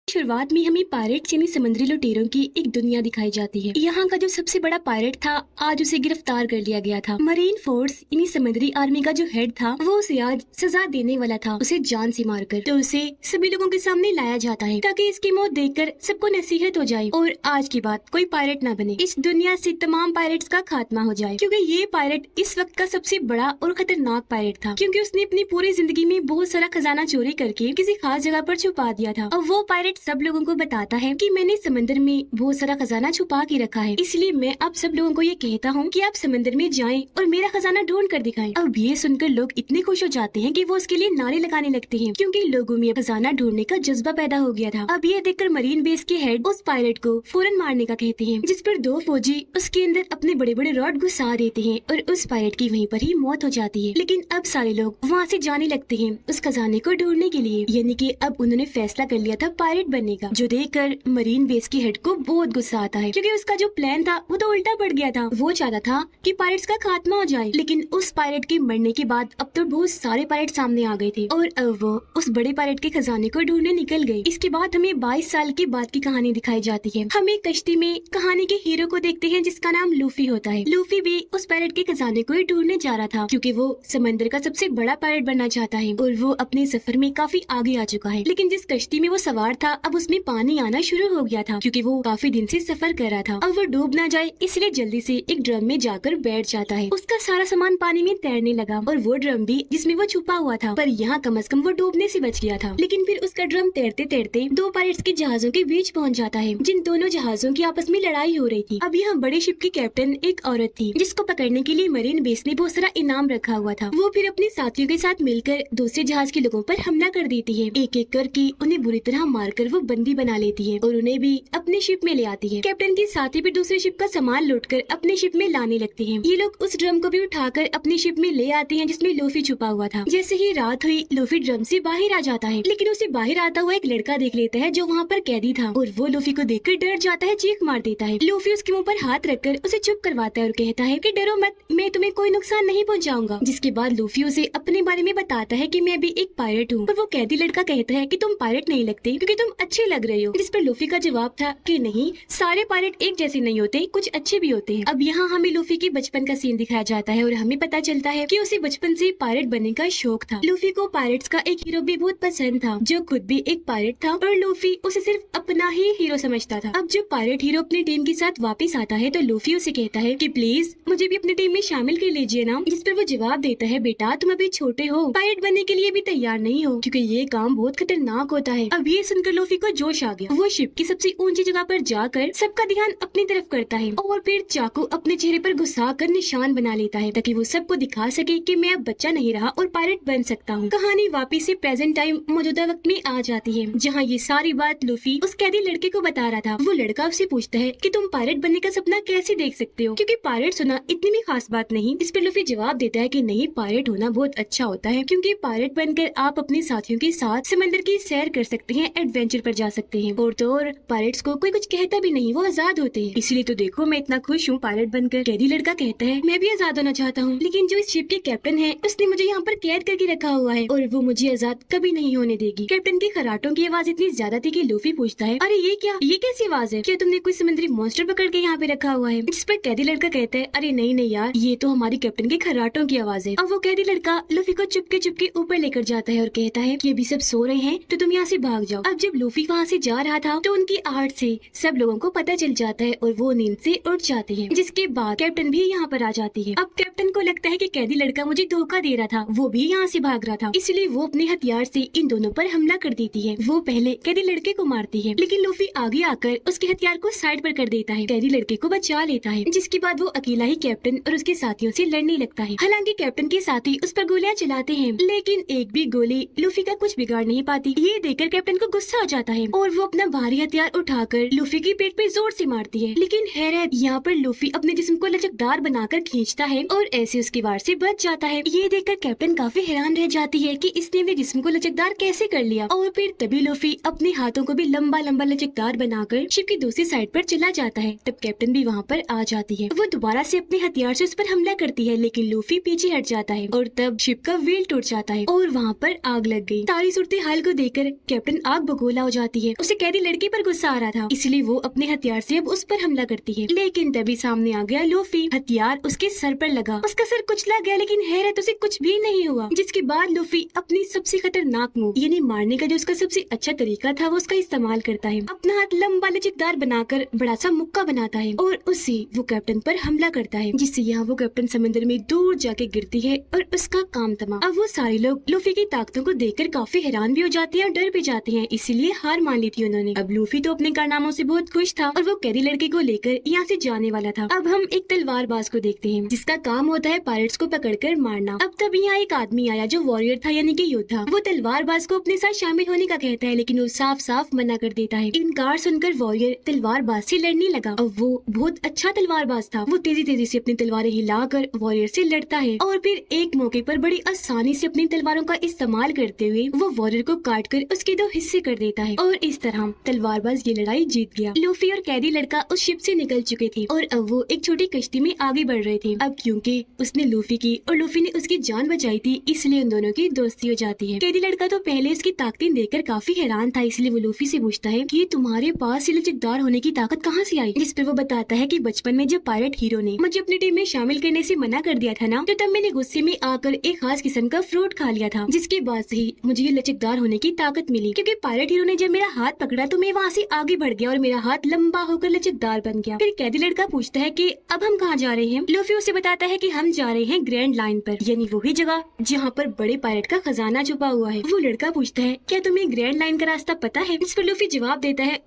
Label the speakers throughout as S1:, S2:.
S1: शुरुआत में हमें पायरेट्स यानी समुद्री लुटेरों की एक दुनिया दिखाई जाती है। यहाँ का जो सबसे बड़ा पायरेट था आज उसे गिरफ्तार कर लिया गया था। मरीन फोर्स यानी समुद्री आर्मी का जो हेड था वो उसे आज सजा देने वाला था, उसे जान से मारकर। तो उसे सभी लोगों के सामने लाया जाता है ताकि इसकी मौत देखकर सबको नसीहत हो जाए और आज के बाद कोई पायरेट न बने, इस दुनिया से तमाम पायरेट्स का खात्मा हो जाए। क्योंकि ये पायरेट इस वक्त का सबसे बड़ा और खतरनाक पायरेट था, क्योंकि उसने अपनी पूरी जिंदगी में बहुत सारा खजाना चोरी करके किसी खास जगह पर छुपा दिया था। और वो पायरेट सब लोगों को बताता है कि मैंने समंदर में बहुत सारा खजाना छुपा के रखा है, इसलिए मैं अब सब लोगों को ये कहता हूँ कि आप समंदर में जाएं और मेरा खजाना ढूंढ कर दिखाएं। अब ये सुनकर लोग इतने खुश हो जाते हैं कि वो उसके लिए नारे लगाने लगते हैं, क्योंकि लोगों में खजाना ढूंढने का जज्बा पैदा हो गया था। अब ये देखकर मरीन बेस के हेड उस पायलट को फौरन मारने का कहते हैं, जिस पर दो फौजी उसके अंदर अपने बड़े बड़े रॉड घुसा देते हैं और उस पायलट की वहीं पर ही मौत हो जाती है। लेकिन अब सारे लोग वहाँ से जाने लगते हैं उस खजाने को ढूंढने के लिए, यानी कि अब उन्होंने फैसला कर लिया था पायलट बनने का, जो देखकर मरीन बेस के हेड को बहुत गुस्सा आता है, क्योंकि उसका जो प्लान था वो तो उल्टा पड़ गया था। वो चाहता था कि पायरेट्स का खात्मा हो जाए, लेकिन उस पायलट के मरने के बाद अब तो बहुत सारे पायलट सामने आ गए थे और अब वो उस बड़े पायलट के खजाने को ढूंढने निकल गए। इसके बाद हमें 22 साल के बाद की कहानी दिखाई जाती है। हम एक कश्ती में कहानी के हीरो को देखते हैं जिसका नाम लूफी होता है। लूफी भी उस पायलट के खजाने को ही ढूंढने जा रहा था, क्योंकि वो समंदर का सबसे बड़ा पायलट बनना चाहता है और वो अपने सफर में काफी आगे आ चुका है। लेकिन जिस कश्ती में वो सवार था अब उसमें पानी आना शुरू हो गया था, क्योंकि वो काफी दिन से सफर कर रहा था। अब वो डूब ना जाए इसलिए जल्दी से एक ड्रम में जाकर बैठ जाता है। उसका सारा सामान पानी में तैरने लगा और वो ड्रम भी जिसमें वो छुपा हुआ था, पर यहाँ कम से कम वो डूबने से बच गया था। लेकिन फिर उसका ड्रम तैरते तैरते दो पायरेट्स के जहाजों के बीच पहुँच जाता है, जिन दोनों जहाजों की आपस में लड़ाई हो रही थी। अब यहाँ बड़े शिप की कैप्टन एक औरत थी, जिसको पकड़ने के लिए मरीन बेस ने बहुत सारा इनाम रखा हुआ था। वो फिर अपने साथियों के साथ मिलकर दूसरे जहाज के लोगों पर हमला कर देती है। एक एक करके उन्हें बुरी तरह मारकर वो बंदी बना लेती है और उन्हें भी अपने शिप में ले आती है। कैप्टन के साथी भी दूसरे शिप का सामान लूटकर अपने शिप में लाने लगते हैं। ये लोग उस ड्रम को भी उठाकर अपनी शिप में ले आते हैं जिसमें लूफी छुपा हुआ था। जैसे ही रात हुई लूफी ड्रम से बाहर आ जाता है, लेकिन उसे बाहर आता हुआ एक लड़का देख लेता है जो वहाँ पर कैदी था और वो लूफी को देखकर डर जाता है, चीख मार देता है। लूफी उसके मुँह पर हाथ रखकर उसे चुप करवाता है और कहता है कि डरो मत, मैं तुम्हें कोई नुकसान नहीं पहुँचाऊंगा। जिसके बाद लूफी उसे अपने बारे में बताता है कि मैं भी एक पायलट हूँ। पर वो कैदी लड़का कहता है कि तुम पायलट नहीं लगते क्योंकि तुम अच्छे लग रहे हो। जिस पर लूफी का जवाब था कि नहीं, सारे पायलट एक जैसे नहीं होते, कुछ अच्छे भी होते हैं। अब यहाँ हमें लूफी के बचपन का सीन दिखाया जाता है और हमें पता चलता है कि उसे बचपन से पायलट बनने का शौक था। लूफी को पायलट्स का एक हीरो भी बहुत पसंद था, जो खुद भी एक पायलट था, और लूफी उसे सिर्फ अपना ही हीरो समझता था। अब जब पायलट हीरो अपनी टीम के साथ वापस आता है तो लूफी उसे कहता है कि प्लीज मुझे भी अपनी टीम में शामिल कर लीजिए ना। जिस पर वो जवाब देता है, बेटा तुम अभी छोटे हो, पायलट बनने के लिए भी तैयार नहीं हो, क्योंकि ये काम बहुत खतरनाक होता है। अब ये सुनकर लूफी को जोश आ गया। वो शिप की सबसे ऊंची जगह पर जाकर सबका ध्यान अपनी तरफ करता है और फिर चाकू अपने चेहरे पर घुसाकर निशान बना लेता है, ताकि वो सबको दिखा सके कि मैं अब बच्चा नहीं रहा और पायलट बन सकता हूँ। कहानी वापिस से प्रेजेंट टाइम मौजूदा वक्त में आ जाती है, जहाँ ये सारी बात लूफी उस कैदी लड़के को बता रहा था। वो लड़का उससे पूछता है कि तुम पायलट बनने का सपना कैसे देख सकते हो, क्योंकि पायलट होना इतनी भी खास बात नहीं। इस पर लूफी जवाब देता है कि नहीं, पायलट होना बहुत अच्छा होता है, क्योंकि पायलट बनकर आप अपने साथियों के साथ समंदर की सैर कर सकते हैं, एडवेंचर पर जा सकते हैं, और तो और पायलट्स को कोई कुछ कहता भी नहीं, वो आजाद होते हैं। इसलिए तो देखो मैं इतना खुश हूँ पायलट बनकर। कैदी लड़का कहता है मैं भी आजाद होना चाहता हूँ, लेकिन जो इस शिप के कैप्टन है उसने मुझे यहाँ पर कैद करके रखा हुआ है और वो मुझे आजाद कभी नहीं होने देगी। कैप्टन के खराटों की आवाज इतनी ज्यादा थी कि लूफी पूछता है, अरे ये क्या, ये कैसी आवाज है, क्या तुमने कोई समुद्री मॉन्स्टर पकड़ के यहाँ पे रखा हुआ है? जिस पर कैदी लड़का कहता है, अरे नहीं नहीं यार, ये तो हमारी कैप्टन के खराटों की आवाज है। अब वो कैदी लड़का लूफी को चुपके चुपके ऊपर लेकर जाता है और कहता है कि अभी सब सो रहे हैं तो तुम यहाँ से भाग जाओ। अब जब लूफी वहाँ से जा रहा था तो उनकी आहट से सब लोगों को पता चल जाता है और वो नींद से उठ जाते हैं, जिसके बाद कैप्टन भी यहाँ पर आ जाती है। अब कैप्टन को लगता है कि कैदी लड़का मुझे धोखा दे रहा था, वो भी यहाँ से भाग रहा था, इसलिए वो अपने हथियार से इन दोनों पर हमला कर देती है। वो पहले कैदी लड़के को मारती है, लेकिन लूफी आगे आकर उसके हथियार को साइड पर कर देता है, कैदी लड़के को बचा लेता है, जिसके बाद वो अकेला ही कैप्टन और उसके साथियों से लड़ने लगता है। हालांकि कैप्टन के साथी उस पर गोलियां चलाते हैं, लेकिन एक भी गोली लूफी का कुछ बिगाड़ नहीं पाती। ये देखकर कैप्टन को गुस्सा आ जाता है और वो अपना भारी हथियार उठाकर लूफी की पेट पे जोर से मारती है। लेकिन हैरत, यहाँ पर लूफी अपने जिस्म को लचकदार बनाकर खींचता है और ऐसे उसके वार से बच जाता है। ये देखकर कैप्टन काफी हैरान रह जाती है कि इसने अपने जिस्म को लचकदार कैसे कर लिया। और फिर तभी लूफी अपने हाथों को भी लंबा लंबा लचकदार बनाकर शिप की दूसरी साइड पर चला जाता है। तब कैप्टन भी वहाँ पर आ जाती है। वो दोबारा से अपने हथियार से उस पर हमला करती है, लेकिन लूफी पीछे हट जाता है और तब शिप का व्हील टूट जाता है और वहाँ पर आग लग गई। सारी सूरत हाल को देखकर कैप्टन आग भगोले गोला हो जाती है। उसे कैदी लड़के पर गुस्सा आ रहा था, इसलिए वो अपने हथियार से अब उस पर हमला करती है। लेकिन तभी सामने आ गया लूफी। हथियार उसके सर पर लगा, उसका सर कुचला गया, लेकिन हैरत उसे कुछ भी नहीं हुआ। जिसके बाद लूफी अपनी सबसे खतरनाक मूव यानी मारने का जो उसका सबसे अच्छा तरीका था वो उसका इस्तेमाल करता है। अपना हाथ लंबा लचकदार बनाकर बड़ा सा मुक्का बनाता है और उससे वो कैप्टन पर हमला करता है, जिससे यहाँ वो कैप्टन समंदर में दूर जाके गिरती है और उसका काम तमाम। अब वो सारे लोग लूफी की ताकतों को देखकर काफी हैरान भी हो जाते हैं और डर भी जाते हैं, इसीलिए हार मान ली थी उन्होंने। अब लूफी तो अपने कारनामों से बहुत खुश था और वो कैदी लड़के को लेकर यहाँ से जाने वाला था। अब हम एक तलवारबाज को देखते हैं जिसका काम होता है पायरेट्स को पकड़कर मारना। अब तब यहाँ एक आदमी आया जो वॉरियर था यानी कि योद्धा। वो तलवारबाज को अपने साथ शामिल होने का कहता है, लेकिन वो साफ साफ मना कर देता है। इनकार सुनकर वॉरियर तलवारबाज से लड़ने लगा। अब वो बहुत अच्छा तलवारबाज था। वो तेजी तेजी से अपनी तलवारें हिलाकर वॉरियर से लड़ता है और फिर एक मौके पर बड़ी आसानी से अपनी तलवारों का इस्तेमाल करते हुए वो वॉरियर को काट कर उसके 2 हिस्से कर देता है और इस तरह तलवारबाज ये लड़ाई जीत गया। लूफी और कैदी लड़का उस शिप से निकल चुके थे और अब वो एक छोटी कश्ती में आगे बढ़ रहे थे। अब क्योंकि उसने लूफी की और लूफी ने उसकी जान बचाई थी, इसलिए उन दोनों की दोस्ती हो जाती है। कैदी लड़का तो पहले उसकी ताकतें देखकर काफी हैरान था, इसलिए वो लूफी से पूछता है कि तुम्हारे पास ये लचकदार होने की ताकत कहाँ से आई? जिस पर वो बताता है कि बचपन में जब पायरेट हीरो ने मुझे अपनी टीम में शामिल करने से मना कर दिया था ना, तो तब मैंने गुस्से में आकर एक खास किस्म का फ्रूट खा लिया था, जिसके बाद से ही मुझे ये लचकदार होने की ताकत मिली। क्योंकि पायरेट हीरो ने जब मेरा हाथ पकड़ा तो मैं वहाँ से आगे बढ़ गया और मेरा हाथ लंबा होकर लचकदार बन गया। फिर कैदी लड़का पूछता है कि अब हम कहाँ जा रहे हैं? लूफी उसे बताता है कि हम जा रहे हैं ग्रैंड लाइन पर, यानी वही जगह जहाँ पर बड़े पायरेट का खजाना छुपा हुआ है। वो लड़का पूछता है क्या तुम्हें ग्रैंड लाइन का रास्ता पता है? इस पर लूफी जवाब देता है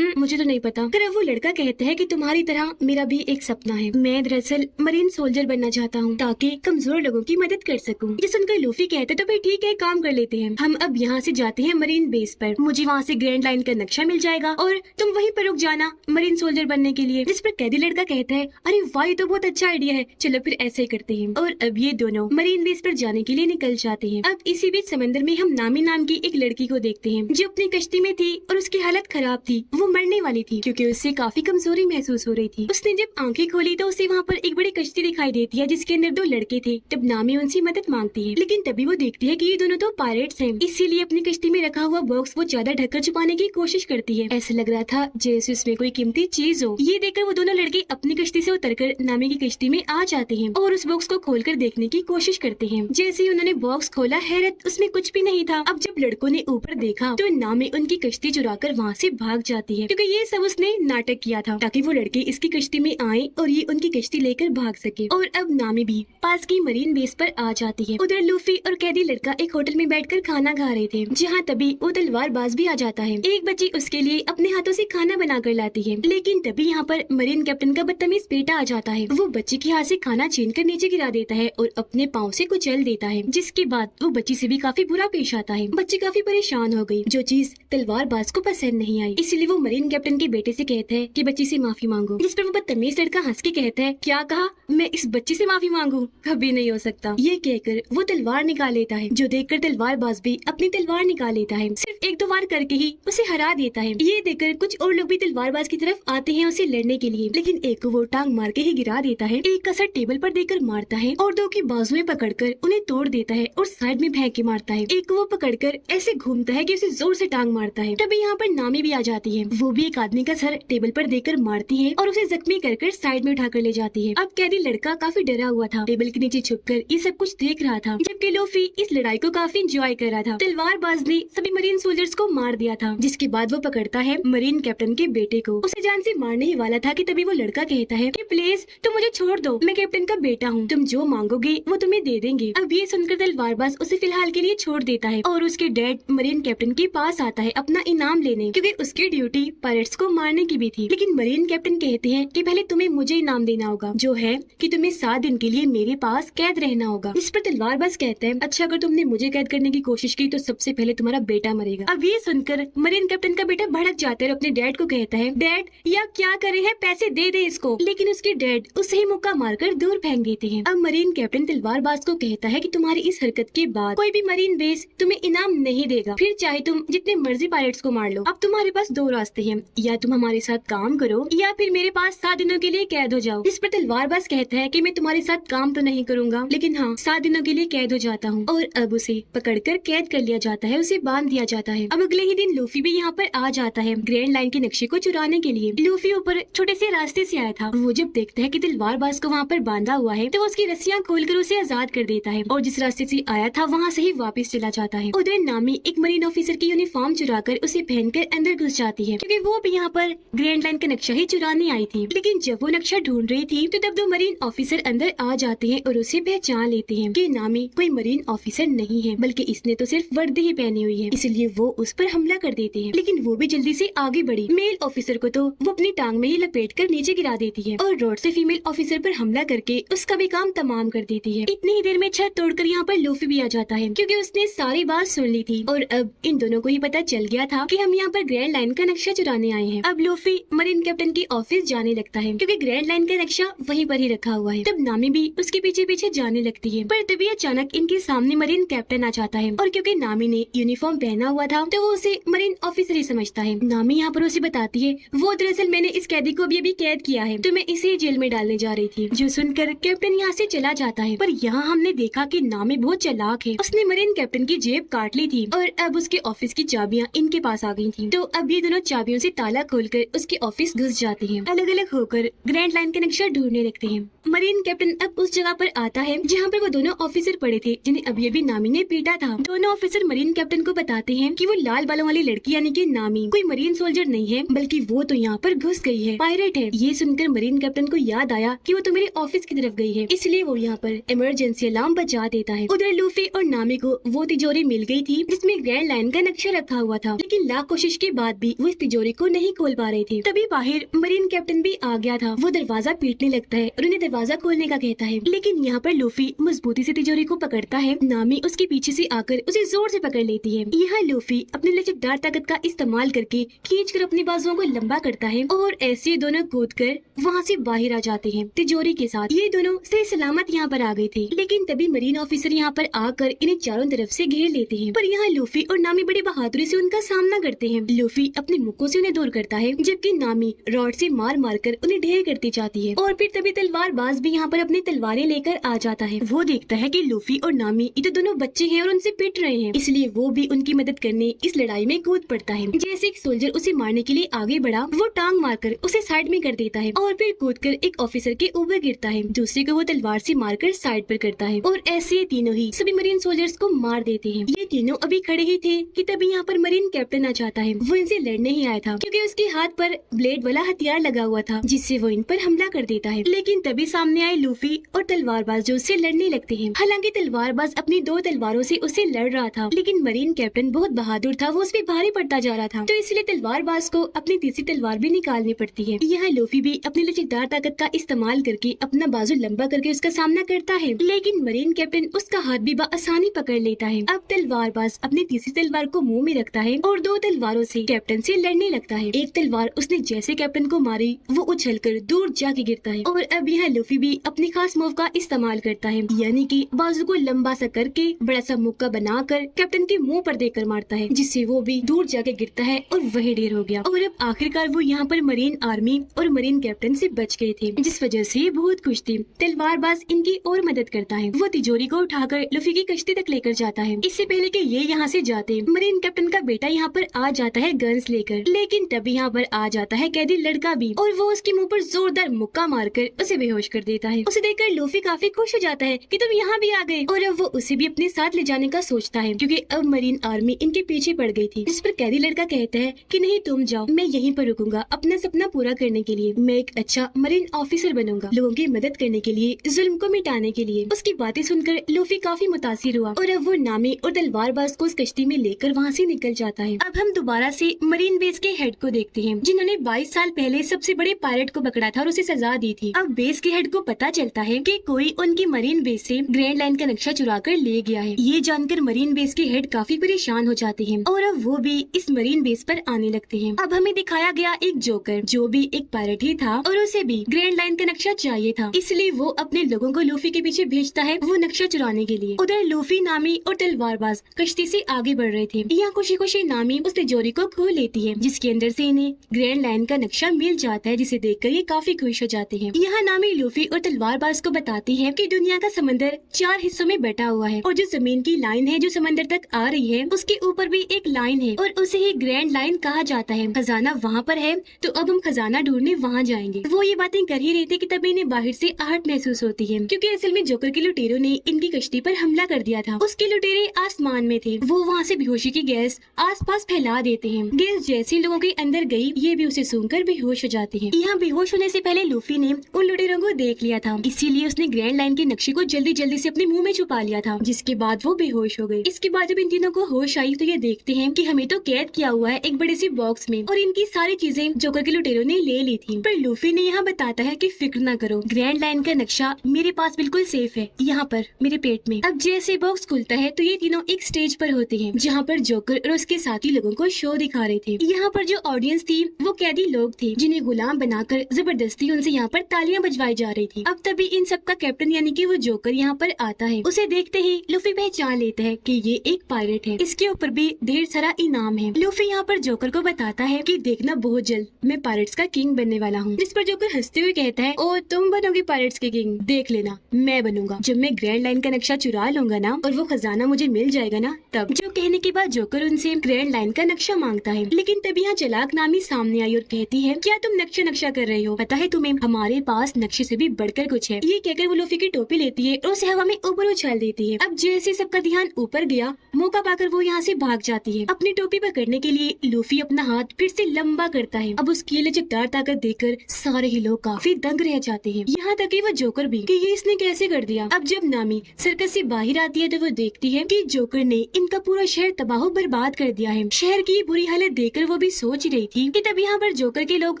S1: मुझे तो नहीं पता। फिर वो लड़का कहता है कि तुम्हारी तरह मेरा भी एक सपना है। मैं दरअसल मरीन सोल्जर बनना चाहता हूँ ताकि कमजोर लोगों की मदद कर सकूँ। ये सुनकर लूफी कहते तो फिर ठीक है, काम कर लेते हैं। हम अब यहाँ से जाते हैं मरीन बेस पर। मुझे वहाँ से ग्रैंड लाइन का नक्शा मिल जाएगा और तुम वहीं पर रुक जाना मरीन सोल्जर बनने के लिए। जिस पर कैदी लड़का कहता है अरे वाह, ये तो बहुत अच्छा आइडिया है, चलो फिर ऐसे ही करते हैं। और अब ये दोनों मरीन बेस पर जाने के लिए निकल जाते हैं। अब इसी बीच समंदर में हम नामी नाम की एक लड़की को देखते हैं जो अपनी कश्ती में थी और उसकी हालत खराब थी। वो मरने वाली थी क्योंकि उससे काफी कमजोरी महसूस हो रही थी। उसने जब आंखें खोली तो उसे वहाँ पर एक बड़ी कश्ती दिखाई देती है जिसके अंदर 2 लड़के थे। तब नामी उनसे मदद मांगती है, लेकिन तभी वो देखती है कि ये दोनों तो पायरेट्स हैं, इसीलिए अपनी कश्ती में रखा हुआ बॉक्स वो ज्यादा ढककर छुपाने की कोशिश करती है। ऐसा लग रहा था जैसे उसमें कोई कीमती चीज हो। ये देखकर वो दोनों लड़के अपनी कश्ती से उतरकर नामी की कश्ती में आ जाते हैं और उस बॉक्स को खोलकर देखने की कोशिश करते हैं। जैसे ही उन्होंने बॉक्स खोला, हैरत, उसमें कुछ भी नहीं था। अब जब लड़कों ने ऊपर देखा तो नामी उनकी कश्ती चुराकर वहाँ से भाग जाती है, क्योंकि ये सब उसने नाटक किया था ताकि वो लड़के इसकी कश्ती में आए और ये उनकी कश्ती लेकर भाग सके। और अब नामी भी पास की मरीन बेस पर आ जाती है। उधर लूफी और कैदी लड़का एक होटल में बैठकर खाना खा रहे थे, जहाँ तभी वो तलवारबाज भी आ जाता है। एक बच्ची उसके लिए अपने हाथों से खाना बना कर लाती है, लेकिन तभी यहाँ पर मरीन कैप्टन का बदतमीज बेटा आ जाता है। वो बच्ची के हाथ से खाना छीन कर नीचे गिरा देता है और अपने पाँव से कुचल देता है, जिसके बाद वो बच्ची से भी काफी बुरा पेश आता है। बच्ची काफी परेशान हो गई, जो चीज तलवारबाज को पसंद नहीं आई, इसलिए वो मरीन कैप्टन के बेटे से कहता है कि बच्ची से माफी मांगो। जिस पर वो बदतमीज लड़का हंस के कहता है क्या कहा, मैं इस बच्ची से माफी मांगू? कभी नहीं हो सकता। ये कहकर वो तलवार निकाल लेता है, जो देखकर तलवारबाज भी अपनी तलवार निकाल लेता है। सिर्फ 1-2 वार करके ही उसे हरा देता है। ये देखकर कुछ और लोग भी तलवारबाज की तरफ आते हैं उसे लड़ने के लिए, लेकिन एक को वो टांग मार के ही गिरा देता है, एक का सर टेबल पर देकर मारता है और 2 की बाजुएं पकड़कर उन्हें तोड़ देता है और साइड में फेंक के मारता है। एक को वो पकड़कर ऐसे घूमता है कि उसे जोर से टांग मारता है। तभी यहाँ पर नामी भी आ जाती है। वो भी एक आदमी का सर टेबल पर देकर मारती है और उसे जख्मी कर साइड में उठाकर ले जाती है। अब कैदी लड़का काफी डरा हुआ था, टेबल के नीचे छुपकर ये सब कुछ देख रहा था, जबकि लूफी इस लड़ाई को काफी एंजॉय कर रहा था। तलवारबाज ने सभी मरीन सोल्जर्स को मार दिया था, जिसके बाद वो पकड़ता है मरीन कैप्टन के बेटे को। उसे जान से मारने ही वाला था कि तभी वो लड़का कहता है कि प्लीज तुम मुझे छोड़ दो, मैं कैप्टन का बेटा हूँ, तुम जो मांगोगे वो तुम्हें दे देंगे। अब ये सुनकर तलवारबाज उसे फिलहाल के लिए छोड़ देता है और उसके डैड मरीन कैप्टन के पास आता है अपना इनाम लेने, क्योंकि उसकी ड्यूटी पायरेट्स को मारने की भी थी। लेकिन मरीन कैप्टन कहते हैं कि पहले तुम्हें मुझे इनाम देना होगा, जो है कि तुम्हें 7 दिन के लिए मेरे पास कैद रहना होगा। इस पर तलवारबाज कहते हैं अच्छा, अगर तुमने मुझे कैद करने की कोशिश की तो सबसे पहले तुम्हारा बेटा मरेगा। अब ये सुनकर मरीन कैप्टन का बेटा भड़क जाता है और अपने डैड को कहता है डैड या क्या करे हैं, पैसे दे दे इसको। लेकिन उसके डैड उसे ही मुक्का मारकर दूर फेंक देते हैं। अब मरीन कैप्टन तलवारबाज को कहता है कि तुम्हारी इस हरकत के बाद कोई भी मरीन बेस तुम्हें इनाम नहीं देगा, फिर चाहे तुम जितने मर्जी पायरेट्स को मार लो। अब तुम्हारे पास 2 रास्ते हैं, या तुम हमारे साथ काम करो या फिर मेरे पास 7 दिनों के लिए कैद हो जाओ। इस पर तलवारबाज कहता है कि मैं तुम्हारे साथ काम तो नहीं करूंगा, लेकिन हाँ 7 दिनों के लिए कैद हो जाता हूँ। और अब उसे पकड़कर कैद कर लिया जाता है, उसे बांध दिया जाता है। अब अगले ही दिन लूफी भी यहाँ पर आ जाता है ग्रैंड लाइन के नक्शे को चुराने के लिए। लूफी ऊपर छोटे से रास्ते से आया था। वो जब देखता है कि तलवारबाज को वहाँ पर बांधा हुआ है तो वो उसकी रस्सियाँ खोलकर उसे आजाद कर देता है और जिस रास्ते से आया था वहाँ से ही वापस चला जाता है। उधर नामी एक मरीन ऑफिसर की यूनिफॉर्म चुराकर उसे पहनकर अंदर घुस जाती है क्योंकि वो भी यहाँ पर ग्रैंड लाइन का नक्शा ही चुराने आई थी। लेकिन जब वो नक्शा ढूंढ रही थी तो तब दो मरीन ऑफिसर अंदर आ जाते हैं और उसे पहचान लेते हैं कि नामी कोई मरीन ऑफिसर नहीं है बल्कि इसने तो सिर्फ वर्दी ही पहनी हुई है, इसलिए वो उस पर हमला कर देते हैं। लेकिन वो भी जल्दी से आगे बढ़ी। मेल ऑफिसर को तो वो अपनी टांग में ही लपेट कर नीचे गिरा देती है और रोड से फीमेल ऑफिसर पर हमला करके उसका भी काम तमाम कर देती है। इतनी ही देर में छत तोड़कर यहाँ पर लूफी भी आ जाता है क्योंकि उसने सारी बात सुन ली थी और अब इन दोनों को ही पता चल गया था कि हम यहाँ पर ग्रैंड लाइन का नक्शा चुराने आए हैं। अब लूफी मरीन कैप्टन की ऑफिस जाने लगता है क्योंकि ग्रैंड लाइन का नक्शा वहीं पर ही रखा हुआ है। तब नामी भी उसके पीछे पीछे जाने लगती है पर तभी अचानक इनके सामने मरीन कैप्टन आ जाता है और क्योंकि नामी ने यूनिफॉर्म पहना हुआ था तो वो उसे मरीन ऑफिसर ही समझता है। नामी यहाँ पर उसे बताती है वो दरअसल मैंने इस कैदी को अभी कैद किया है तो मैं इसे जेल में डालने जा रही थी। जो सुनकर कैप्टन यहाँ से चला जाता है पर यहाँ हमने देखा कि नामी बहुत चालाक है। उसने मरीन कैप्टन की जेब काट ली थी और अब उसके ऑफिस की चाबियाँ इनके पास आ गई थी। तो अब ये दोनों चाबियों से ताला खोलकर उसके ऑफिस घुस जाते हैं। अलग अलग होकर ग्रैंड लाइन का नक्शा ढूंढने लगते हैं। मरीन कैप्टन अब उस जगह पर आता है जहाँ पर वो दोनों ऑफिसर पड़े थे जिन्हें अभी अभी नामी ने पीटा था। दोनों ऑफिसर मरीन कैप्टन को बताते हैं कि वो लाल बालों वाली लड़की यानी कि नामी कोई मरीन सोल्जर नहीं है बल्कि वो तो यहाँ पर घुस गई है, पायरेट है। ये सुनकर मरीन कैप्टन को याद आया कि वो तो मेरे ऑफिस की तरफ गई है, इसलिए वो यहाँ पर इमरजेंसी अलार्म बजा देता है। उधर लूफी और नामी को वो तिजोरी मिल गई थी जिसमें ग्रैंड लाइन का नक्शा रखा हुआ था, लेकिन लाख कोशिश के बाद भी वो इस तिजोरी को नहीं खोल पा रहे थे। तभी बाहर मरीन कैप्टन भी आ गया था। वो दरवाजा पीटने लगता है और उन्हें दरवाजा खोलने का कहता है, लेकिन यहाँ पर लूफी मजबूती से तिजोरी को पकड़ता है। नामी उसके पीछे से आकर उसे जोर से पकड़ लेती है। यहाँ लूफी अपनी लचकदार ताकत का इस्तेमाल करके खींचकर अपनी बाजुओं को लंबा करता है और ऐसे दोनों कूदकर वहाँ से बाहर आ जाते हैं तिजोरी के साथ। ये दोनों सही सलामत यहाँ पर आ गए थे, लेकिन तभी मरीन ऑफिसर यहाँ पर आकर इन्हें चारों तरफ से घेर लेते हैं। पर यहाँ लूफी और नामी बड़ी बहादुरी से उनका सामना करते हैं। लूफी अपने मुक्कों से उन्हें दूर करता है जबकि नामी रॉड से मार मार कर उन्हें ढेर करती जाती है। और फिर तभी तलवारबाज भी यहाँ पर अपनी तलवारें लेकर आ जाता है। वो देखता है कि लूफी और नामी ये तो दोनों बच्चे हैं और उनसे पिट रहे हैं, इसलिए वो भी उनकी मदद करने इस लड़ाई में कूद पड़ता है। जैसे एक सोल्जर उसे मारने के लिए आगे बढ़ा, वो टांग मारकर उसे साइड में कर देता है और फिर कूदकर एक ऑफिसर के ऊपर गिरता है। दूसरे को वो तलवार से मारकर साइड पर करता है और ऐसे ये तीनों ही सभी मरीन सोल्जर्स को मार देते हैं। ये तीनों अभी खड़े ही थे कि तभी यहाँ पर मरीन कैप्टन आ जाता है। वो इनसे लड़ने ही आया था क्योंकि उसके हाथ पर ब्लेड वाला हथियार लगा हुआ था जिससे वो इन पर हमला कर देता है। लेकिन तभी सामने आए लूफी और तलवारबाज जो उससे लड़ने लगते हैं। हालांकि तलवारबाज अपनी दो तलवारों से उससे लड़ रहा था, लेकिन मरीन कैप्टन बहुत बहादुर था, वो उस पर भारी पड़ता जा रहा था, तो इसलिए तलवारबाज को अपनी तीसरी तलवार भी निकालनी पड़ती है। यहाँ लूफी भी अपनी लचकदार ताकत का इस्तेमाल करके अपना बाजू लंबा करके उसका सामना करता है, लेकिन मरीन कैप्टन उसका हाथ भी आसानी पकड़ लेता है। अब तलवारबाज अपनी तीसरी तलवार को मुंह में रखता है और दो तलवारों से कैप्टन से लड़ने लगता है। एक तलवार उसने जैसे कैप्टन को मारी वो उछलकर दूर जाके गिरता है और अब यहाँ लूफी भी अपनी खास मूव का इस्तेमाल करता है, यानी कि बाजू को लंबा सा करके बड़ा सा मुक्का बनाकर कैप्टन के मुंह पर देकर मारता है, जिससे वो भी दूर जाके गिरता है और वही ढेर हो गया। और अब आखिरकार वो यहाँ पर मरीन आर्मी और मरीन कैप्टन से बच गए थे, जिस वजह से बहुत खुश थी। तलवारबाज इनकी और मदद करता है। वो तिजोरी को उठाकर लूफी की कश्ती तक लेकर जाता है। इससे पहले कि ये यहाँ से जाते मरीन कैप्टन का बेटा यहाँ पर आ जाता है गन्स लेकर, लेकिन तभी यहाँ पर आ जाता है कैदी लड़का भी और वो उसके मुंह पर जोरदार मुक्का मारकर उसे बेहोश कर देता है। उसे देखकर लूफी काफी खुश हो जाता है कि तुम यहाँ भी आ गए, और अब वो उसे भी अपने साथ ले जाने का सोचता है क्योंकि अब मरीन आर्मी इनके पीछे पड़ गई थी। जिस पर कैदी लड़का कहता है कि नहीं तुम जाओ, मैं यहीं पर रुकूंगा अपना सपना पूरा करने के लिए। मैं एक अच्छा मरीन ऑफिसर बनूंगा, लोगों की मदद करने के लिए, जुल्म को मिटाने के लिए। उसकी बातें सुनकर लूफी काफी मुतासिर हुआ और अब वो नामी और तलवारबाज को उस कश्ती में लेकर वहाँ से निकल जाता है। अब हम दोबारा से मरीन बेस के हेड को देखते हैं जिन्होंने 22 साल पहले सबसे बड़े पायलट को पकड़ा था और उसे सजा दी थी। अब बेस के हेड को पता चलता है कि कोई उनकी मरीन बेस से ग्रैंड लाइन का नक्शा चुरा कर ले गया है। ये जानकर मरीन बेस के हेड काफी परेशान हो जाते हैं और अब वो भी इस मरीन बेस पर आने लगते हैं। अब हमें दिखाया गया एक जोकर जो भी एक पायलट ही था और उसे भी ग्रैंड लाइन का नक्शा चाहिए था, इसलिए वो अपने लोगों को लूफी के पीछे भेजता है वो नक्शा चुराने के लिए। उधर लूफी, नामी और तलवारबाज कश्ती से आगे बढ़ रहे थे। यहाँ खुशी खुशी नामी उस तिजोरी को खोल लेती है जिसके अंदर से इन्हें ग्रैंड लाइन का नक्शा मिल जाता है, जिसे देखकर ये काफी खुश हो जाते हैं। यहाँ नामी लूफी और तलवारबाज को बताती है कि दुनिया का समंदर 4 हिस्सों में बटा हुआ है और जो जमीन की लाइन है जो समंदर तक आ रही है उसके ऊपर भी एक लाइन है और उसे ही ग्रैंड लाइन कहा जाता है। खजाना वहाँ पर है तो अब हम खजाना ढूंढने वहाँ जाएंगे। वो ये बातें कर ही रहे थे कि तभी इन्हें बाहर से आहट महसूस होती है, क्योंकि असल में जोकर के लुटेरों ने इनकी कश्ती पर हमला कर दिया था। उसके लुटेरे आसमान में थे। वो वहाँ से बेहोशी की गैस आसपास फैला देते हैं। गैस जैसे लोगों के अंदर गई, ये भी उसे सूंघकर बेहोश हो जाते हैं। यहाँ बेहोश होने से पहले लूफी ने उन लुटेरों को देख लिया था, इसीलिए उसने ग्रैंड लाइन के नक्शे को जल्दी जल्दी से अपने मुंह में छुपा लिया था, जिसके बाद वो बेहोश हो गए। इसके बाद जब इन तीनों को होश आई तो ये देखते हैं कि हमें तो कैद किया हुआ है एक बड़े सी बॉक्स में और इनकी सारी चीजें जोकर के लुटेरों ने ले ली थी। पर लूफी ने यहाँ बताता है कि फिक्र न करो, ग्रैंड लाइन का नक्शा मेरे पास बिल्कुल सेफ है, यहाँ पर मेरे पेट में। अब जैसे बॉक्स खुलता है तो ये तीनों एक स्टेज पर होते हैं, जहाँ पर जोकर और उसके साथी लोगों को शो दिखा रहे थे। यहाँ पर जो ऑडियंस थी वो कैदी लोग थे, जिन्हें गुलाम बनाकर जबरदस्ती उनसे यहाँ पर तालियां बजवाई जा रही थी। अब तभी इन सब का कैप्टन यानी कि वो जोकर यहाँ पर आता है। उसे देखते ही लूफी पहचान लेता है कि ये एक पायरेट है, इसके ऊपर भी ढेर सारा इनाम है। लूफी यहाँ पर जोकर को बताता है कि देखना बहुत जल्द मैं पायरेट्स का किंग बनने वाला हूँ। जिस पर जोकर हंसते हुए कहता है, ओ तुम बनोगे पायरेट्स के किंग, देख लेना मैं बनूंगा जब मैं ग्रैंड लाइन का नक्शा चुरा लूंगा ना और वो खजाना मुझे मिल जाएगा ना तब। जो कहने के बाद जोकर उनसे ग्रैंड लाइन का नक्शा मांगता है, लेकिन तभी यहाँ चालाक नामी सामने आई और कहती है, क्या तुम नक्शा कर रहे हो? पता है तुम्हें हमारे पास नक्शे से भी बढ़कर कुछ है। ये कहकर वो लूफी की टोपी लेती है और उसे हवा में ऊपर उछाल देती है। अब जैसे सबका ध्यान ऊपर गया, मौका पाकर वो यहाँ से भाग जाती है। अपनी टोपी पकड़ने के लिए लूफी अपना हाथ फिर से लंबा करता है। अब उसकी लचकदार ताकत देखकर सारे ही लोग काफी दंग रह जाते हैं, यहाँ तक कि वो जोकर भी, कि ये इसने कैसे कर दिया। अब जब नामी सर्कस से बाहर आती है तो वो देखती है कि जोकर ने इनका पूरा शहर तबाह बर्बाद कर दिया है। शहर की बुरी हालत देखकर वो भी सोच रही थी कि तब यहाँ पर जोकर के लोग